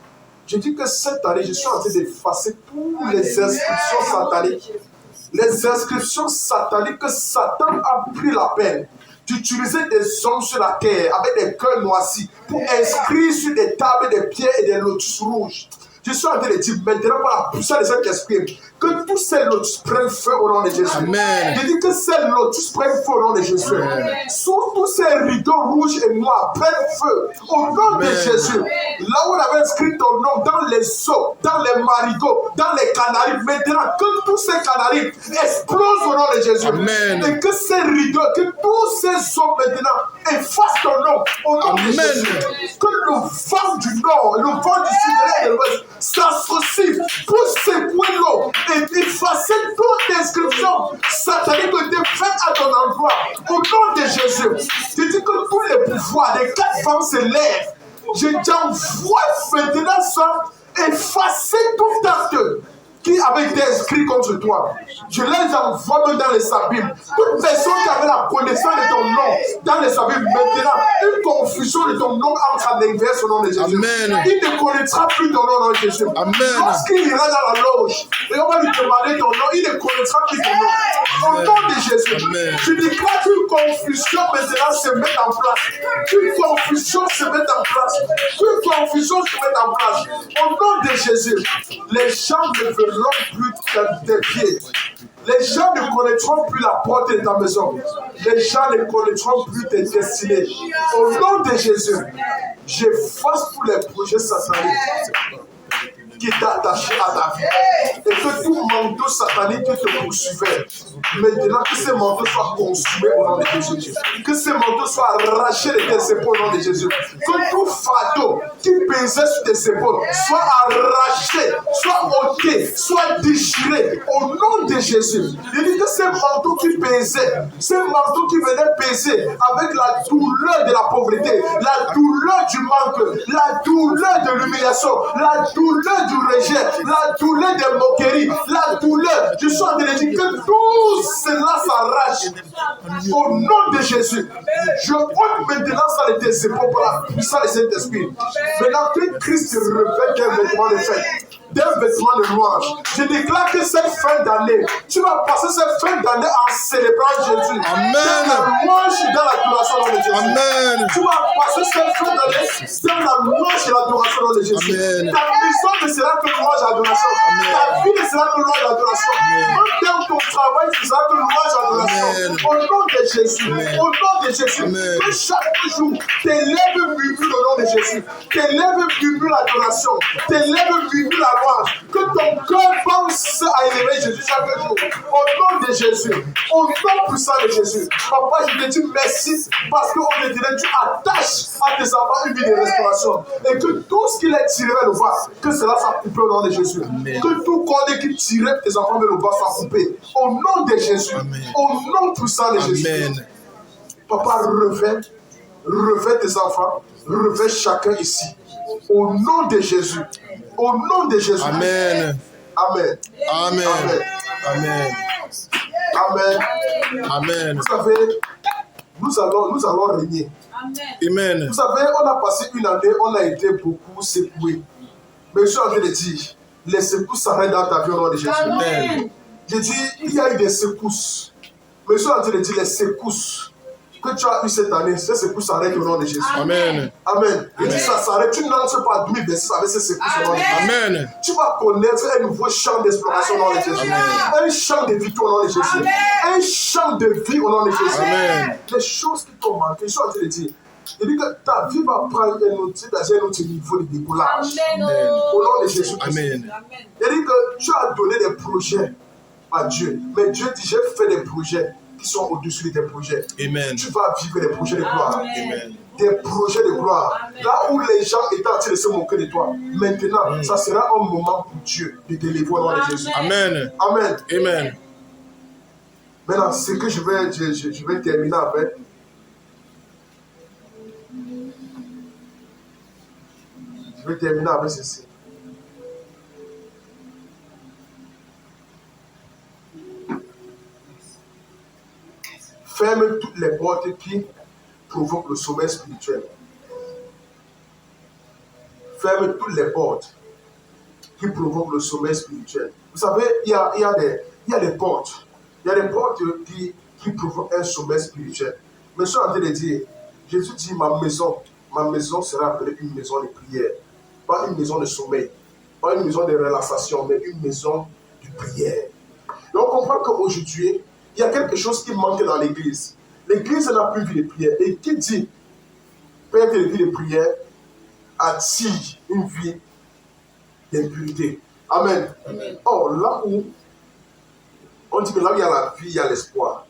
Je dis que cette année, je suis en train d'effacer toutes les inscriptions sataniques. Les inscriptions sataniques que Satan a pris la peine d'utiliser des hommes sur la terre avec des cœurs noircis pour inscrire sur des tables, des pierres et des lotus rouges. Je suis en train de dire maintenant par la puissance de cet esprit que tous ces lotus prennent feu au nom de Jésus. Amen. Je dis que ces lotus prennent feu au nom de Jésus. Sous tous ces rideaux rouges et noirs prennent feu au nom de Jésus. Là où on avait inscrit ton nom dans les eaux, dans les marigots, dans les canaries, maintenant que tous ces canaries explosent au nom de Jésus. Amen. Et que ces rideaux, que tous ces eaux maintenant effacent ton nom au nom de Jésus. Que le vent du nord, le vent du sud et de l'ouest s'associe pour secouer l'eau et effacer toute inscription satanique que tu fais à ton endroit. Au nom de Jésus, je dis que tous les pouvoirs des 4 femmes se lèvent. Je t'envoie maintenant ça, effacer tout acte qui avait été inscrit contre toi. Je les envoie même dans les abîmes. Toute personne qui avait la connaissance de ton nom dans les abîmes, maintenant, une confusion de ton nom entre en inverse au nom de Jésus. Amen. Il ne connaîtra plus ton nom au nom de Jésus. Amen. Lorsqu'il ira dans la loge, et on va lui demander ton nom, il ne connaîtra plus ton nom. Au nom de Jésus, Amen. je déclare qu'une confusion maintenant se met en place. Qu'une confusion se met en place. Qu'une confusion se met en place. Au nom de Jésus, les gens ne verront plus tes pieds. Les gens ne connaîtront plus la porte de ta maison. Les gens ne connaîtront plus tes destinées. Au nom de Jésus, j'efface tous les projets sataniques qui est attaché à ta vie. Et que tout manteau satanique qui te poursuivait, maintenant que ces manteaux soient consumés au nom de Jésus. Que ces manteaux soient arrachés de tes épaules au nom de Jésus. Que tout fardeau qui pesait sur tes épaules soit arraché, soit ôté, soit déchiré au nom de Jésus. Il dit que ces manteaux qui pesaient, ces manteaux qui venaient peser avec la douleur de la pauvreté, la douleur du manque, la douleur de l'humiliation, la douleur du rejet, la douleur des moqueries, la douleur, je suis en train de dire que tout cela s'arrache au nom de Jésus. Je ôte maintenant ça de tes épaules par la puissance de cet esprit. Maintenant que Christ revêt d'un vêtement de fête, d'un vêtement de louange, je déclare que cette fin d'année, tu vas passer cette fin d'année en célébrant Jésus. Amen. Dans la louange et dans l'adoration de Jésus. Amen. Tu vas passer cette fin d'année dans la louange et l'adoration de Jésus. Amen. Ta maison ne sera que louange et adoration. Ta vie ne sera que louange et adoration. Même dans ton travail, tu seras que louange et adoration. Amen. Au nom de Jésus. Amen. Au nom de Jésus. Amen. Que chaque jour, tes lèvres murmurent au nom de Jésus. Tes lèvres murmurent l'adoration. Tes lèvres murmurent la louange. Que ton cœur pense à élever Jésus chaque jour. Au nom de Jésus. Au nom puissant de Jésus. Papa, je te dis merci parce qu'on te dirait tu attaches à tes enfants une vie de restauration. Et que tout ce qui les tirerait le bas, que cela soit coupé au nom de Jésus. Amen. Que tout cordé qui tirait tes enfants vers le bas soit coupé. Au nom de Jésus. Amen. Au nom puissant de Jésus. Amen. Papa, revêt tes enfants, revêt chacun ici. Au nom de Jésus. Au nom de Jésus. Amen. Amen. Amen. Amen. Amen. Amen. Amen. Vous savez, nous allons régner. Amen. Vous savez, on a passé une année, on a été beaucoup secoués. Mais je suis en train de dire, les secousses s'arrêtent dans ta vie au nom de Jésus. Amen. Je dis, il y a eu des secousses. Mais je suis en train de dire, les secousses que tu as eu cette année, ces secousses s'arrêtent au nom de Jésus. Amen. Amen. Je dis, ça s'arrête. Tu n'entres pas à 2026 avec ces secousses au nom de Jésus. Amen. Tu vas connaître un nouveau champ d'exploration au nom de Jésus. Amen. Un champ de victoire au nom de Jésus. Un champ de vie au nom de Jésus. Amen. Les choses qui t'ont manqué, je suis en train de dire, il dit que ta vie va prendre un autre niveau de décollage. Au nom de Jésus. Amen. Il dit que tu as donné des projets à Dieu. Mais Dieu dit, j'ai fait des projets qui sont au-dessus de tes projets. Amen. Tu vas vivre des projets de gloire. Amen. Des projets de gloire. Là où les gens étaient en train de se moquer de toi, maintenant, ça sera un moment pour Dieu de t'élever au nom de Jésus. Amen. Amen. Amen. Maintenant, ce que je vais terminer avec, ceci. Ferme toutes les portes qui provoquent le sommeil spirituel. Ferme toutes les portes qui provoquent le sommeil spirituel. Vous savez, il y a des portes. Il y a des portes qui provoquent un sommeil spirituel. Mais je suis en train de dire, Jésus dit, ma maison sera appelée une maison de prière. Pas une maison de sommeil, pas une maison de relaxation, mais une maison de prière. Et on comprend qu'aujourd'hui, il y a quelque chose qui manque dans l'église. L'église n'a plus vie de prière. Et qui dit perdre une vie de prière attire une vie d'impurité. Amen. Amen. Or, là où on dit que là où il y a la vie, il y a l'espoir.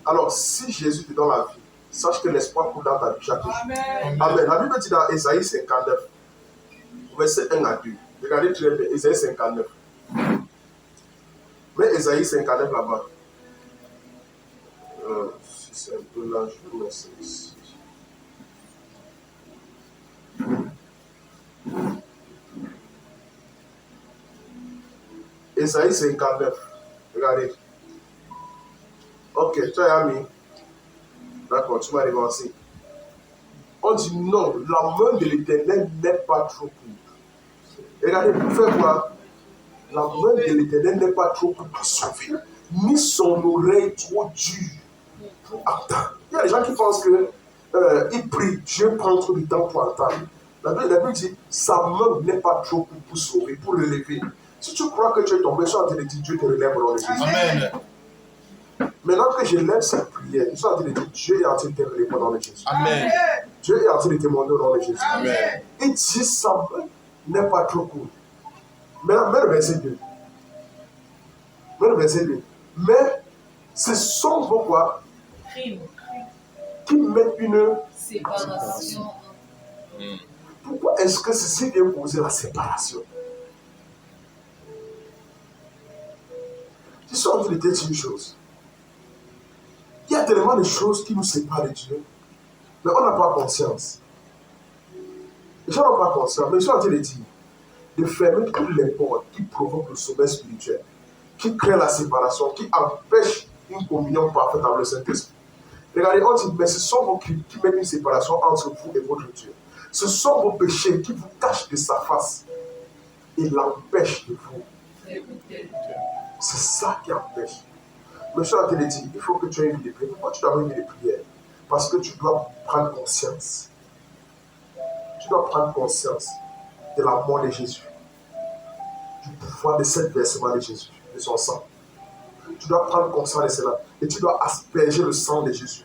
Alors, si Jésus te donne la vie, sache que l'espoir coule dans ta vie chaque jour. Amen. Amen. La Bible dit dans Ésaïe 59, verset 1 à 2. Regardez très bien, Ésaïe 59. Mais Ésaïe 59 là-bas. Si c'est un peu là, je vais mettre ça ici. Ésaïe 59. Regardez. Ok, tu as mis. D'accord, tu m'as avancé. On dit non, la main de l'Éternel n'est pas trop courte. Regardez, pour faire voir, la main de l'Éternel n'est pas trop courte pour sauver, ni son oreille trop dure pour entendre. Il y a des gens qui pensent qu'ils prient, Dieu prend trop de temps pour entendre. La Bible dit, sa main n'est pas trop courte pour sauver, pour le lever. Si tu crois que tu es tombé, je suis en train de dire, Dieu te relève au nom de Jésus. Amen. Maintenant que je lève cette prière, je suis en train de dire, Dieu est en train de te relever au nom de Jésus. Amen. Dieu est en train de te demander au nom de Jésus. Amen. Il dit, sa main n'est pas trop courte. Maintenant, mets le verset 2. Mets le verset 2. Mais ce sont pourquoi qui mettent une séparation. Pourquoi est-ce que ceci vient poser la séparation? Je suis en train de dire une chose. Il y a tellement de choses qui nous séparent de Dieu, mais on n'a pas conscience. Les gens n'ont pas conscience, mais je suis en train de dire de fermer toutes les portes qui provoquent le sommeil spirituel, qui créent la séparation, qui empêchent une communion parfaite avec le Saint-Esprit. Regardez, on dit, mais ce sont vos qui mettent une séparation entre vous et votre Dieu. Ce sont vos péchés qui vous cachent de sa face et l'empêchent de vous. C'est ça qui empêche. Mais je suis en train de dire, il faut que tu aies une vie de prière. Pourquoi tu dois avoir une vie de prière? Parce que tu dois prendre conscience. Tu dois prendre conscience de la mort de Jésus, du pouvoir de cet versement de Jésus, de son sang. Tu dois prendre conscience de cela et tu dois asperger le sang de Jésus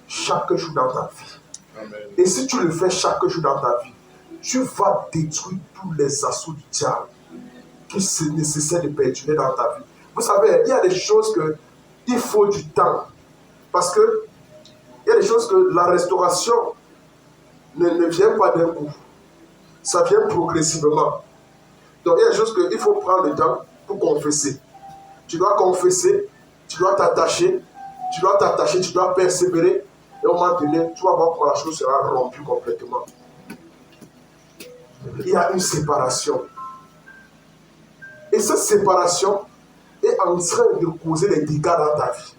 chaque jour dans ta vie. Amen. Et si tu le fais chaque jour dans ta vie, tu vas détruire tous les assauts du diable qui sont nécessaires de perdurer dans ta vie. Vous savez, il y a des choses qu'il faut du temps. Parce que il y a des choses que la restauration ne vient pas d'un coup. Ça vient progressivement. Donc il y a des choses qu'il faut prendre le temps pour confesser. Tu dois confesser, tu dois t'attacher, tu dois persévérer. Et au moment donné, tu vas voir quand la chose sera rompue complètement. Il y a une séparation. Et cette séparation est en train de causer des dégâts dans ta vie.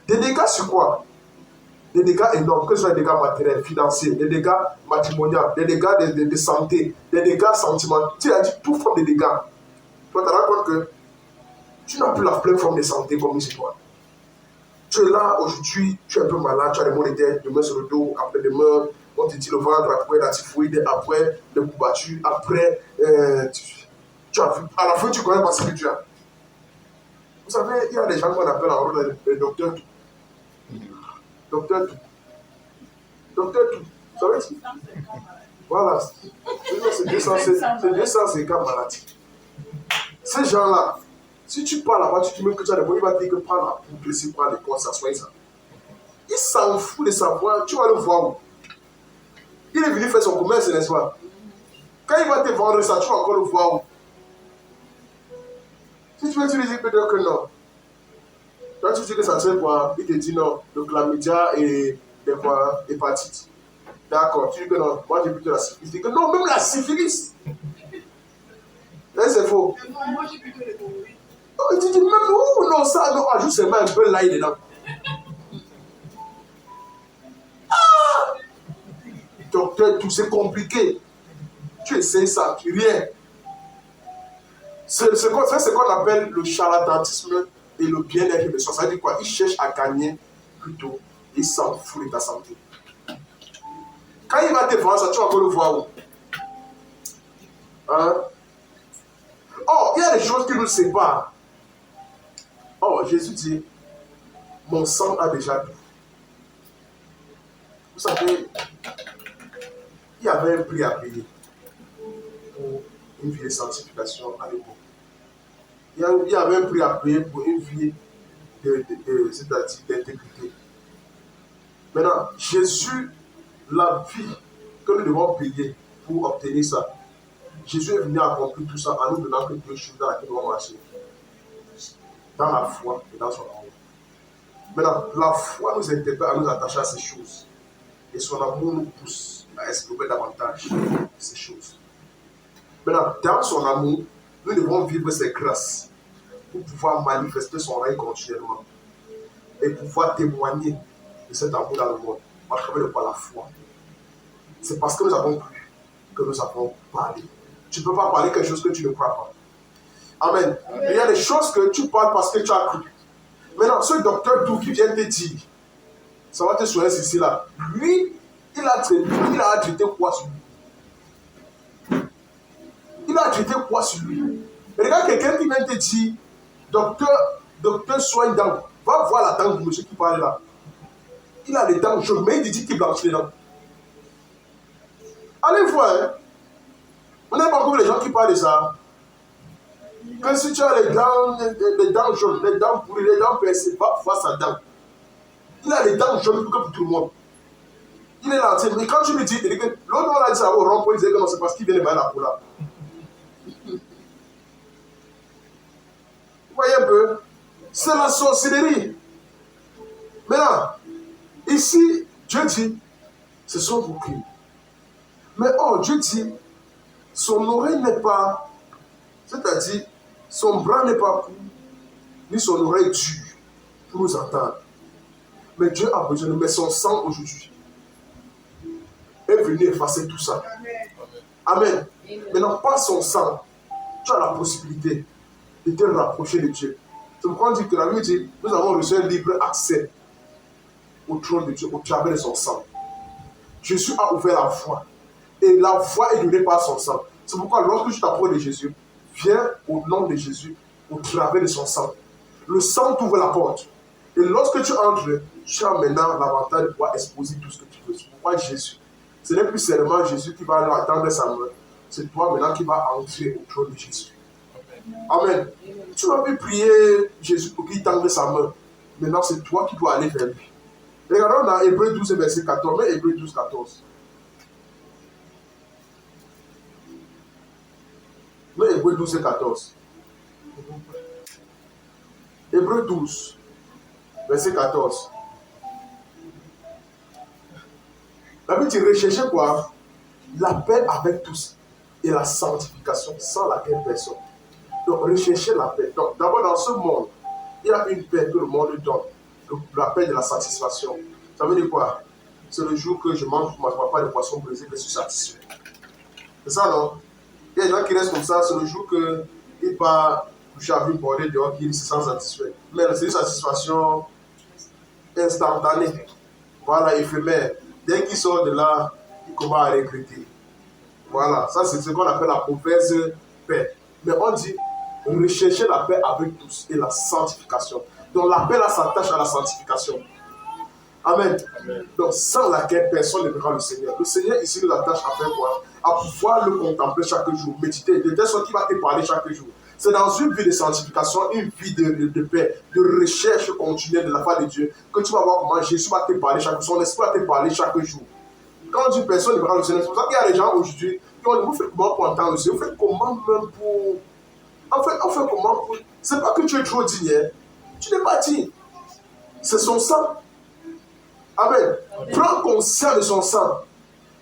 Des dégâts sur quoi? Des dégâts énormes, que ce soit des dégâts matériels, financiers, des dégâts matrimoniaux, des dégâts de santé, des dégâts sentimentaires. Tu as dit toute forme de dégâts. Toi, tu te rends compte que tu n'as plus la pleine forme de santé comme ici, toi. Tu es là aujourd'hui, tu es un peu malade, tu as des maux de tête, demain sur le dos, après-demain, on te dit le ventre, après la typhoïde, après le coup battu, après, tu as vu, à la fin, tu connais pas ce que tu as. Vous savez, il y a des gens qu'on appelle en rôle le docteur tout. Docteur tout. Docteur tout. Vous savez ce que c'est? Voilà. C'est 250 maladies. Ces gens-là, si tu parles là-bas, tu dis même que tu as des bons, il va te dire que prends la poudre, ici, prends les corps, ça soit ça. Il s'en fout de savoir, tu vas le voir où. Il est venu faire son commerce, n'est-ce pas? Quand il va te vendre ça, tu vas encore le voir où. Si tu veux, tu lui dis peut-être que non. Quand tu dis que ça sert quoi, il te dit non, le chlamydia et des quoi, hépatite. D'accord, tu dis que non, moi j'ai plutôt la syphilis. Il dit que non, même la syphilis. Là, c'est faux. Moi j'ai plutôt les Il te dit même, oh non, ça, non, ajoute seulement un peu l'ail dedans. docteur, tout, c'est compliqué. Tu essayes ça, rien. C'est ce qu'on appelle le charlatanisme et le bien-être de soi. Ça veut dire quoi? Il cherche à gagner plutôt. Il s'en fout de ta santé. Quand il va te vendre ça, tu vas le voir où? Hein? Oh, il y a des choses qui nous séparent. Oh, Jésus dit, mon sang a déjà bu. Vous savez, il y avait un prix à payer pour une vie de sanctification à l'époque. Il y avait un prix à payer pour une vie d'intégrité. Maintenant, Jésus, la vie que nous devons payer pour obtenir ça, Jésus est venu accomplir tout ça en nous donnant que deux choses dans lesquelles nous devons marcher. Dans la foi et dans son amour. Maintenant, la foi nous interpelle à nous attacher à ces choses. Et son amour nous pousse à explorer davantage ces choses. Maintenant, dans son amour, nous devons vivre ses grâces pour pouvoir manifester son règne continuellement et pouvoir témoigner de cet amour dans le monde à travers la foi. C'est parce que nous avons cru que nous avons parlé. Tu ne peux pas parler quelque chose que tu ne crois pas. Amen. Amen. Il y a des choses que tu parles parce que tu as cru. Maintenant, ce docteur tout qui vient te dire, ça va te soigner ceci là. Lui, il a traité quoi sur lui? Il a traité quoi sur lui? Et regarde quelqu'un qui vient te dire, docteur soigne dents. Va voir la dent du monsieur qui parle là. Il a les dents jaunes, mais il dit qu'il blanchit les dents. Allez voir, hein. On n'a pas encore les gens qui parlent de ça. Que si tu as les dents jaunes, les dents pourries, les dents percées, va voir sa dent. Il a les dents jaunes pour tout le monde. Il est là, mais quand tu lui dis, l'autre on a dit ça au rond-point, il disait que non, c'est parce qu'il vient de mettre la peau là. Vous voyez un peu? C'est la sorcellerie. Maintenant, ici, Dieu dit, ce sont vos crimes. Mais oh, Dieu dit, son oreille n'est pas, c'est-à-dire, son bras n'est pas court, ni son oreille dure pour nous entendre. Mais Dieu a besoin de mettre son sang aujourd'hui. Est venu effacer tout ça. Amen. Amen. Maintenant, par son sang, tu as la possibilité de te rapprocher de Dieu. C'est pourquoi on dit que la Bible dit, nous avons reçu un libre accès au trône de Dieu au travers de son sang. Jésus a ouvert la voie. Et la voie est donnée par son sang. C'est pourquoi lorsque tu t'approches de Jésus, viens au nom de Jésus, au travers de son sang. Le sang t'ouvre la porte. Et lorsque tu entres, tu as maintenant l'avantage de pouvoir exposer tout ce que tu veux. C'est pourquoi Jésus, ce n'est plus seulement Jésus qui va attendre sa main. C'est toi maintenant qui vas entrer au trône de Jésus. Amen. Tu vas plus prier Jésus pour qu'il tende sa main. Maintenant, c'est toi qui dois aller vers lui. Regardons dans Hébreux 12, verset 14. Mais Hébreux 12, 14. Mais Hébreux 12 et 14. Hébreux 12, verset 14. La Bible dit recherchez quoi? La paix avec tous et la sanctification sans laquelle personne. Donc recherchez la paix. Donc d'abord dans ce monde, il y a une paix que le monde donne. La paix de la satisfaction. Ça veut dire quoi? C'est le jour que je mange pas de poisson brisé que je suis satisfait. C'est ça, non? Il y a des gens qui restent comme ça, c'est le jour qu'ils partent coucher avec une bordée dehors, qu'ils se sentent satisfaits. Mais c'est une satisfaction instantanée. Voilà, éphémère. Dès qu'ils sortent de là, ils commencent à regretter. Voilà, ça c'est ce qu'on appelle la mauvaise paix. Mais on dit, rechercher la paix avec tous et la sanctification. Donc la paix là s'attache à la sanctification. Amen. Amen. Donc sans laquelle personne ne verra le Seigneur. Le Seigneur ici nous attache à faire quoi? À pouvoir le contempler chaque jour, méditer, de telle sorte qu'il va te parler chaque jour. C'est dans une vie de sanctification, une vie de paix, de recherche continuelle de la part de Dieu, que tu vas voir comment Jésus va te parler chaque jour, son esprit va te parler chaque jour. Quand une personne ne verra le Seigneur, c'est pour ça qu'il y a des gens aujourd'hui qui ont dit, vous faites comment pour entendre le Seigneur? Vous faites comment même pour... En fait comment pour... C'est pas que tu es trop digne, hein? Tu n'es pas digne. C'est son sang. Amen. Prends conscience de son sang.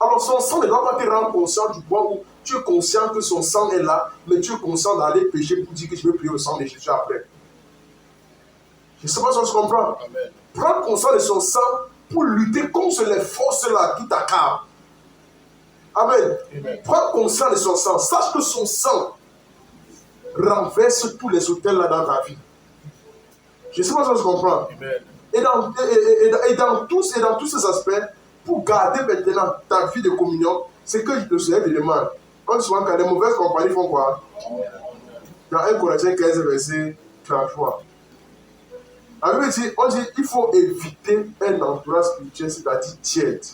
Alors son sang ne doit pas te rendre conscient du point où tu es conscient que son sang est là, mais tu es conscient d'aller pécher pour dire que je vais prier le sang de Jésus après. Je ne sais pas si tu comprends. Amen. Prends conscience de son sang pour lutter contre les forces là qui t'accablent. Amen. Prends conscience de son sang. Sache que son sang renverse tous les autels là dans ta vie. Je ne sais pas si tu comprends. Et dans tous ces aspects, pour garder maintenant ta vie de communion, c'est que le Seigneur te demande. On dit souvent que les mauvaises compagnies font quoi? Dans 1 Corinthiens 15, verset 33. La Bible dit, on dit qu'il faut éviter un entourage spirituel, c'est-à-dire tiède.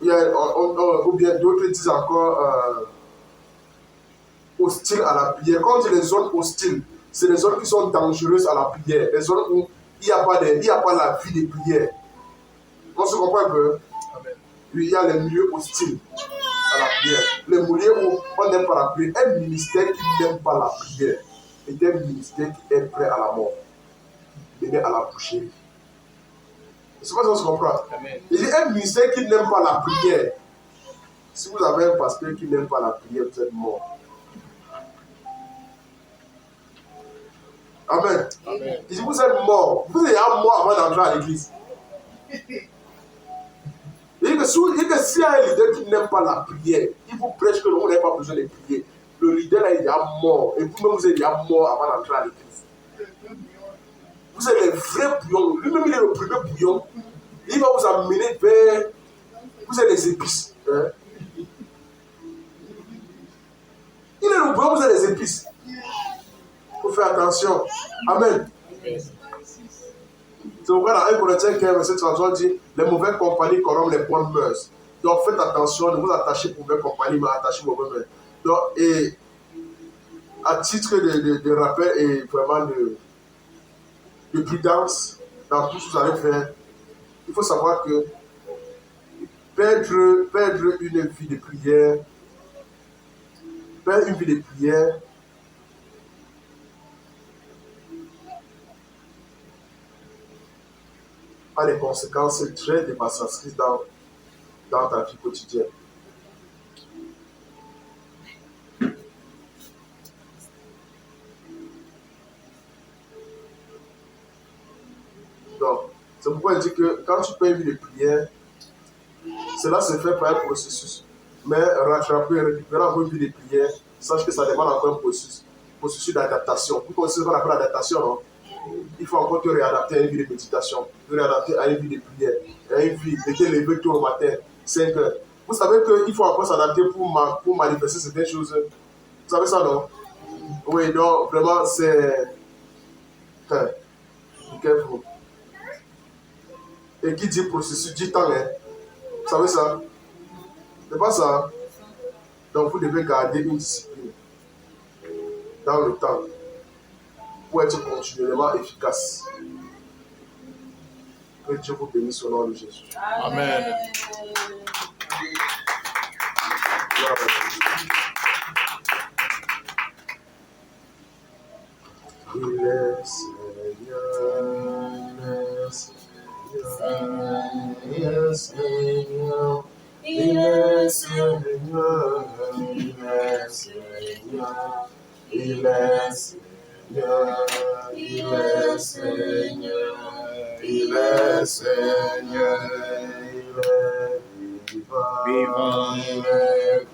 Ou bien d'autres disent encore hostile à la prière. Quand on dit les zones hostiles, c'est les zones qui sont dangereuses à la prière. Les zones où il n'y a pas la vie de prière. On se comprend un peu? Il y a les milieux hostiles à la prière. Les milieux où on n'aime pas la prière. Un ministère qui n'aime pas la prière est un ministère qui est prêt à la mort. Il est à la boucherie. Je ne sais pas si on se comprend. Il dit un ministère qui n'aime pas la prière. Si vous avez un pasteur qui n'aime pas la prière, vous êtes mort. Amen. Il dit vous êtes mort. Vous êtes mort avant d'entrer à l'église. Il dit que s'il y a un leader qui n'aime pas la prière, il vous prêche que l'on n'a pas besoin de prier. Le leader là, il est mort. Et vous-même, vous êtes mort avant d'entrer à l'église. Vous êtes les vrais bouillons. Lui-même, il est le premier bouillon. Il va vous amener vers. Vous êtes les épices. Hein? Il est le bouillon, vous êtes les épices. Il faut faire attention. Amen. C'est pourquoi dans 1 Corinthiens 15, verset 33, dit les mauvaises compagnies corrompent les bonnes mœurs. Donc faites attention, ne vous attachez pour mauvaises compagnies, mais attachez vos mauvaises mœurs. Donc, et à titre de rappel et vraiment de prudence dans tout ce que vous allez faire, il faut savoir que perdre une vie de prière, a des conséquences très dévastatrices dans ta vie quotidienne. Donc, c'est pourquoi il dit que quand tu fais une vie de prière, cela se fait par un processus. Mais rattraper, récupérer encore une vie de prière, sache que ça demande encore un processus d'adaptation. Vous connaissez ce qu'on appelle l'adaptation, non? Il faut encore te réadapter à une vie de méditation, te réadapter à une vie de prière, à une vie de te lever tôt au matin, 5 heures. Vous savez qu'il faut encore s'adapter pour manifester certaines choses. Vous savez ça, non? Oui, donc vraiment, c'est. Careful. Et qui dit processus dit temps, hein? Vous savez ça? C'est pas ça. Donc vous devez garder une discipline dans le temps pour être continuellement efficace. Que Dieu vous bénisse au nom de Jésus. Amen. Il est Seigneur, il est Seigneur, il est Seigneur, il est Seigneur, il est Seigneur, il est Seigneur, il est Seigneur, il est vivant, il est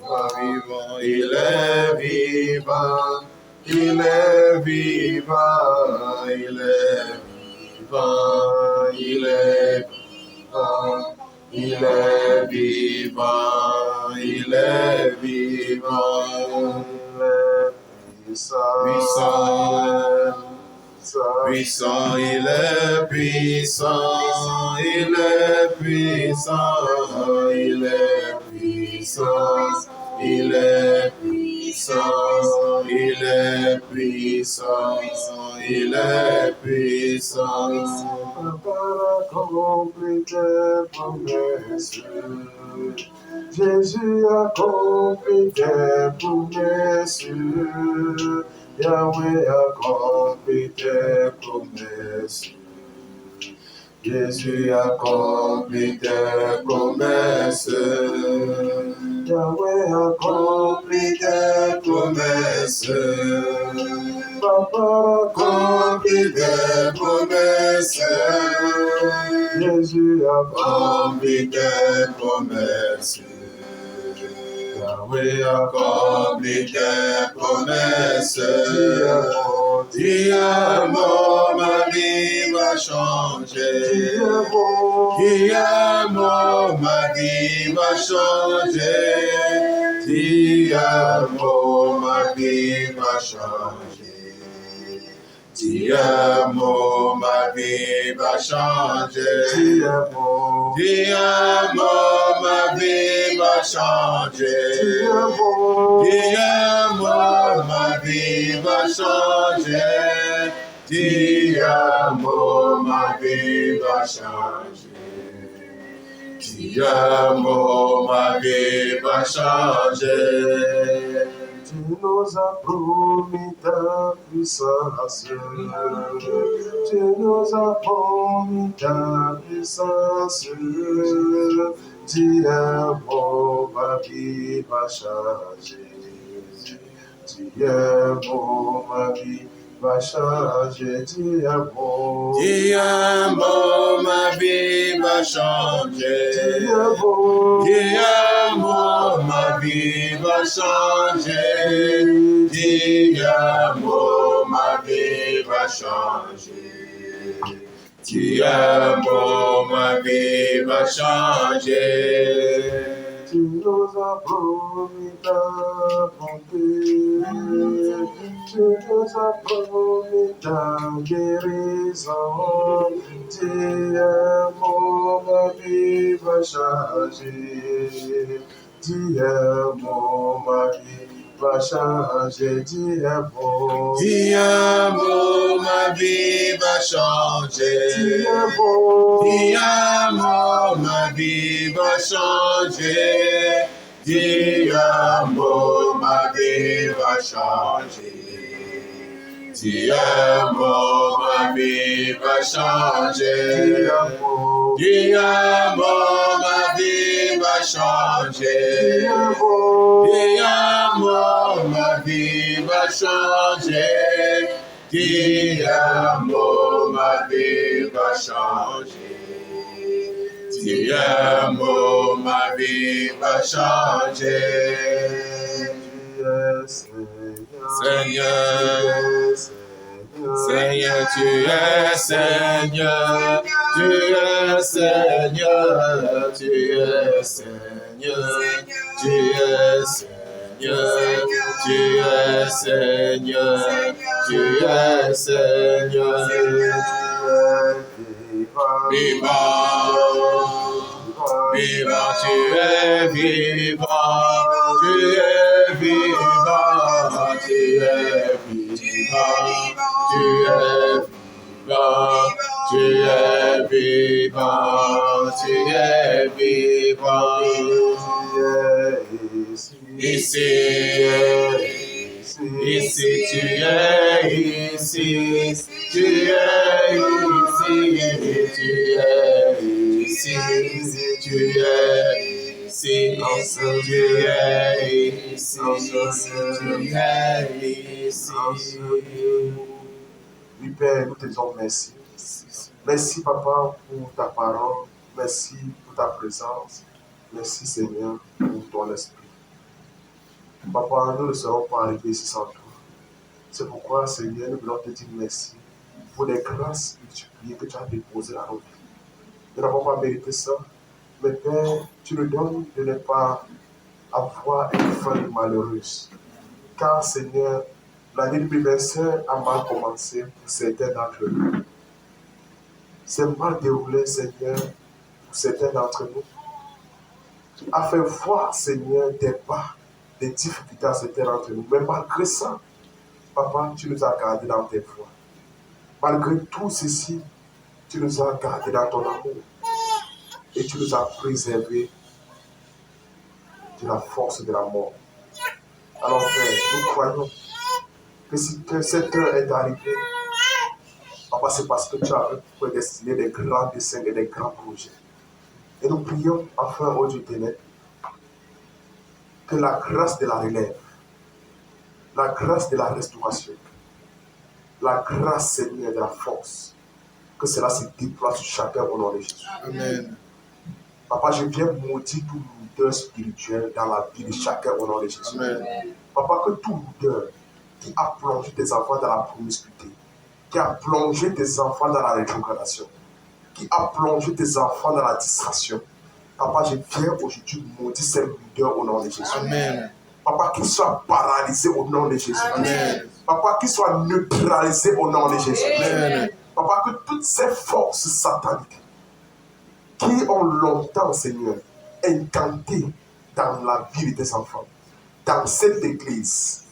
vivant, il est vivant, il est vivant, il est vivant, il est vivant, puissant, il est puissant, il est puissant, il est puissant, il est puissant, il est puissant, il est puissant. Pour accomplir tes promesses, Jésus accomplit tes promesses, Yahweh accomplit tes promesses. Jésus accomplit tes promesses. Yahweh accomplit tes promesses. Papa accomplit tes promesses. Jésus accomplit tes promesses. Yahweh accomplit tes promesses. Tu es bon, ma vie va changer. Tu es bon, ma vie va changer. Tu es bon, ma vie va changer. Tu es bon, ma vie va changer. Tu es bon, ma vie va changer. Tu es bon, ma vie va changer. Tu es bon, ma vie va changer. Tu es bon, ma vie va changer. Tu nous as promis ta puissance. Tu nous as promis ta puissance. Tu es bon, ma vie va changer. Tu es bon, ma vie va changer. Tu es bon. Tu es bon, ma vie va changer. Tu es bon. Tu es bon, ma vie va changer. Tu es bon, ma vie va changer. Tu es bon, ma vie va changer. Tu nous as promis ta bonté, tu nous as promis ta guérison. Tu es bon, ma vie va changer. Tu es bon, ma vie va changer. Tu es bon. Tu es bon, ma vie va changer. Tu es bon. Tu es bon, ma vie va changer. Tu es bon, ma vie va changer. Tu es bon, ma vie va changer. Tu es bon, ma vie va changer. Tu es bon, ma vie va changer. Tu es bon, ma vie va changer. Tu es bon, ma vie va changer. Seigneur, Seigneur, tu es Seigneur, tu es Seigneur, tu es Seigneur, tu es Seigneur, tu es Seigneur, tu es Seigneur, vivant, vivant, tu es vivant, tu es vivant, tu es vivant, tu es vivant, tu es vivant, tu es vivant, ici, ici, tu es ici, tu es ici, tu es ici, tu es ici, tu es ici, tu es ici. Oui, Père, nous te disons merci. Merci, Papa, pour ta parole. Merci pour ta présence. Merci, Seigneur, pour ton esprit. Papa, nous ne serons pas arrivés ici sans toi. C'est pourquoi, Seigneur, nous voulons te dire merci pour les grâces multipliées que tu as déposées dans nos vies. Nous n'avons pas mérité ça, mais Père, tu le donnes de ne pas avoir une fin malheureuse. Car, Seigneur, l'année 2025 a mal commencé pour certains d'entre nous. C'est mal déroulé, Seigneur, pour certains d'entre nous. Tu as fait voir, Seigneur, des pas, des difficultés à certains d'entre nous. Mais malgré ça, Papa, tu nous as gardés dans tes voies. Malgré tout ceci, tu nous as gardés dans ton amour. Et tu nous as préservés de la force de la mort. Alors, Père, nous croyons que si cette heure est arrivée, Papa, c'est parce que tu as prédestiné des grands desseins et des grands projets. Et nous prions enfin, ô Dieu ténèbres, que la grâce de la relève, la grâce de la restauration, la grâce, Seigneur, de la force, que cela se déploie sur chacun au nom de Jésus. Amen. Papa, je viens maudire tout leader spirituel dans la vie de chacun au nom de Jésus. Amen. Papa, que tout leader qui a plongé tes enfants dans la promiscuité, qui a plongé tes enfants dans la rétrogradation, qui a plongé tes enfants dans la distraction, Papa, je viens aujourd'hui maudire ces leaders au nom de Jésus. Amen. Papa, qu'ils soient paralysés au nom de Jésus. Amen. Papa, qu'ils soient neutralisés au nom de Jésus. Amen. Papa, que toutes ces forces sataniques qui ont longtemps, Seigneur, incanté dans la vie de tes enfants, dans cette église,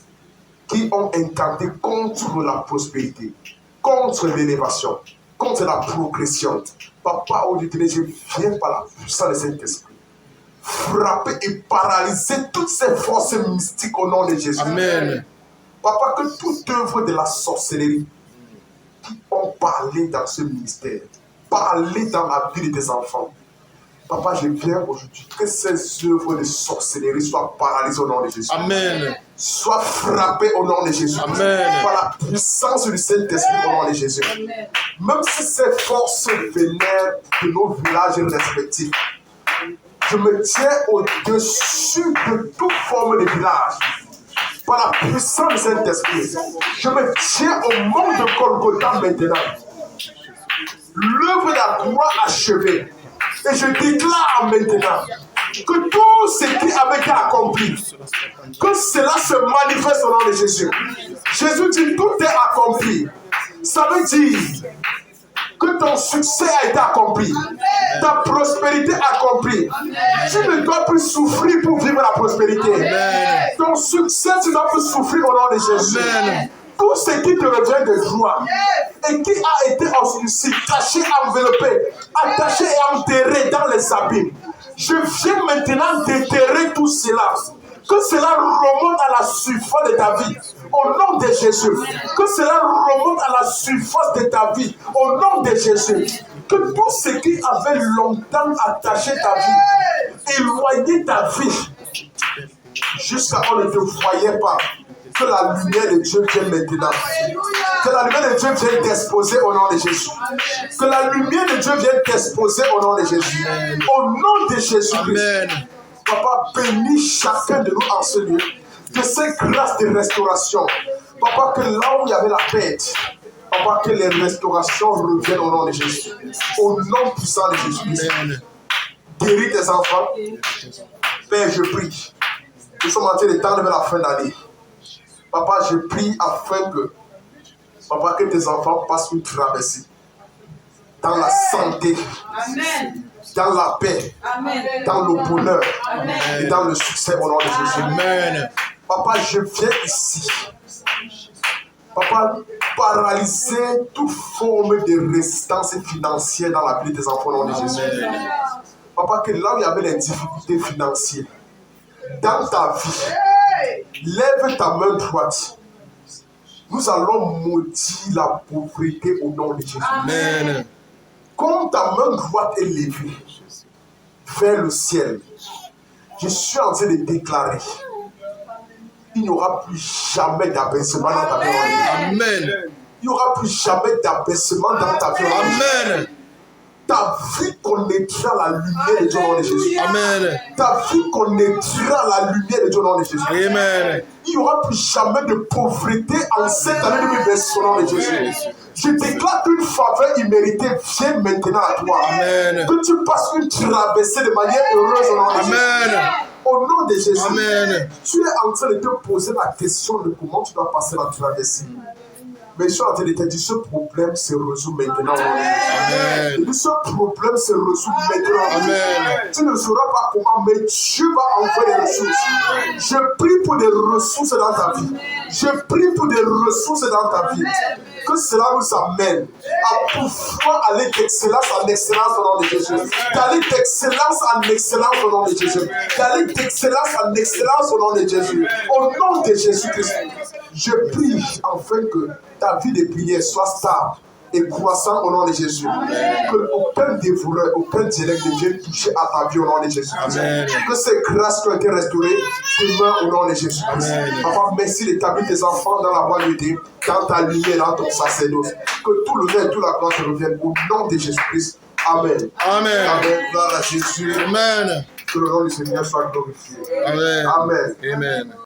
qui ont incanté contre la prospérité, contre l'élévation, contre la progression. Papa, aujourd'hui, je viens par la puissance de cet esprit frapper et paralyser toutes ces forces mystiques au nom de Jésus. Amen. Papa, que toute œuvre de la sorcellerie qui ont parlé dans ce ministère, parlé dans la vie de tes enfants, Papa, je viens aujourd'hui que ces œuvres de sorcellerie soient paralysées au nom de Jésus. Amen. Soient frappées au nom de Jésus. Amen. Par la puissance du Saint-Esprit au nom de Jésus. Amen. Même si ces forces vénèrent de nos villages respectifs, je me tiens au-dessus de toute forme de village. Par la puissance du Saint-Esprit, je me tiens au mont de Golgotha maintenant. L'œuvre de la croix achevée. Et je déclare maintenant que tout ce qui avait été accompli, que cela se manifeste au nom de Jésus. Jésus dit tout est accompli. Ça veut dire que ton succès a été accompli, ta prospérité accomplie. Tu ne dois plus souffrir pour vivre la prospérité. Amen. Ton succès, tu ne dois plus souffrir au nom de Jésus. Amen. Tout ce qui te revient de joie et qui a été aussi caché, enveloppé, attaché et enterré dans les abîmes, je viens maintenant déterrer tout cela. Que cela remonte à la surface de ta vie, au nom de Jésus. Que cela remonte à la surface de ta vie, au nom de Jésus. Que tout ce qui avait longtemps attaché ta vie, éloigné ta vie, jusqu'à ce qu'on ne te voyait pas, que la lumière de Dieu vienne maintenant. Que la lumière de Dieu vienne t'exposer au nom de Jésus. Que la lumière de Dieu vienne t'exposer au nom de Jésus. Au nom de Jésus. Amen. Papa, bénis chacun de nous en ce lieu. Que ces grâces de restauration, Papa, que là où il y avait la perte, Papa, que les restaurations reviennent au nom de Jésus. Au nom puissant de Jésus. Amen. Guéris tes enfants. Père, je prie. Nous sommes en train de tendre vers la fin d'année. Papa, je prie afin que, Papa, que tes enfants passent une traversée dans la santé, Amen. dans la paix, Amen. dans le bonheur Amen. et dans le succès au nom de Jésus. Amen. Papa, je viens ici. Papa, paralyser toute forme de résistance financière dans la vie de tes enfants au nom de Jésus. Papa, que là où il y avait les difficultés financières, dans ta vie, lève ta main droite. Nous allons maudire la pauvreté au nom de Jésus. Amen. Comme ta main droite est levée vers le ciel, je suis en train de déclarer, il n'y aura plus jamais d'abaissement dans ta vie. Amen. Il n'y aura plus jamais d'abaissement dans ta vie. Amen. Ta vie connaîtra la lumière de Dieu au nom de Jésus. Amen. Ta vie connaîtra la lumière de Dieu au nom de Jésus. Amen. Il n'y aura plus jamais de pauvreté en cette année 2026 au nom de Jésus. Je déclare qu'une faveur imméritée vient maintenant à toi. Amen. Que tu passes une traversée de manière heureuse au nom de Jésus. Amen. Au nom de Jésus. Amen. Tu es en train de te poser la question de comment tu dois passer la traversée. Mais je suis en train de te dire, ce problème se résout maintenant. Amen. Et ce problème se résout maintenant. Amen. Tu ne sauras pas comment, mais Dieu va envoyer des ressources. Je prie pour des ressources dans ta vie. Je prie pour des ressources dans ta vie. Que cela nous amène à pouvoir aller d'excellence en excellence au nom de Jésus. D'aller d'excellence en excellence au nom de Jésus. D'aller d'excellence en excellence au nom de Jésus. Au nom de Jésus-Christ. Je prie afin que ta vie de prière soit stable et croissant au nom de Jésus. Que aucun dévoreur, aucun direct ne vienne toucher à ta vie au nom de Jésus. Amen. Que ces grâces qui ont été restaurées demeurent au nom de Jésus. Papa, merci d'établir tes enfants dans la royauté, dans ta lumière, dans ton sacerdoce. Que tout l'honneur et toute la gloire te reviennent au nom de Jésus-Christ. Amen. Amen. Amen. Gloire à Jésus. Amen. Que le nom du Seigneur soit glorifié. Amen. Amen. Amen.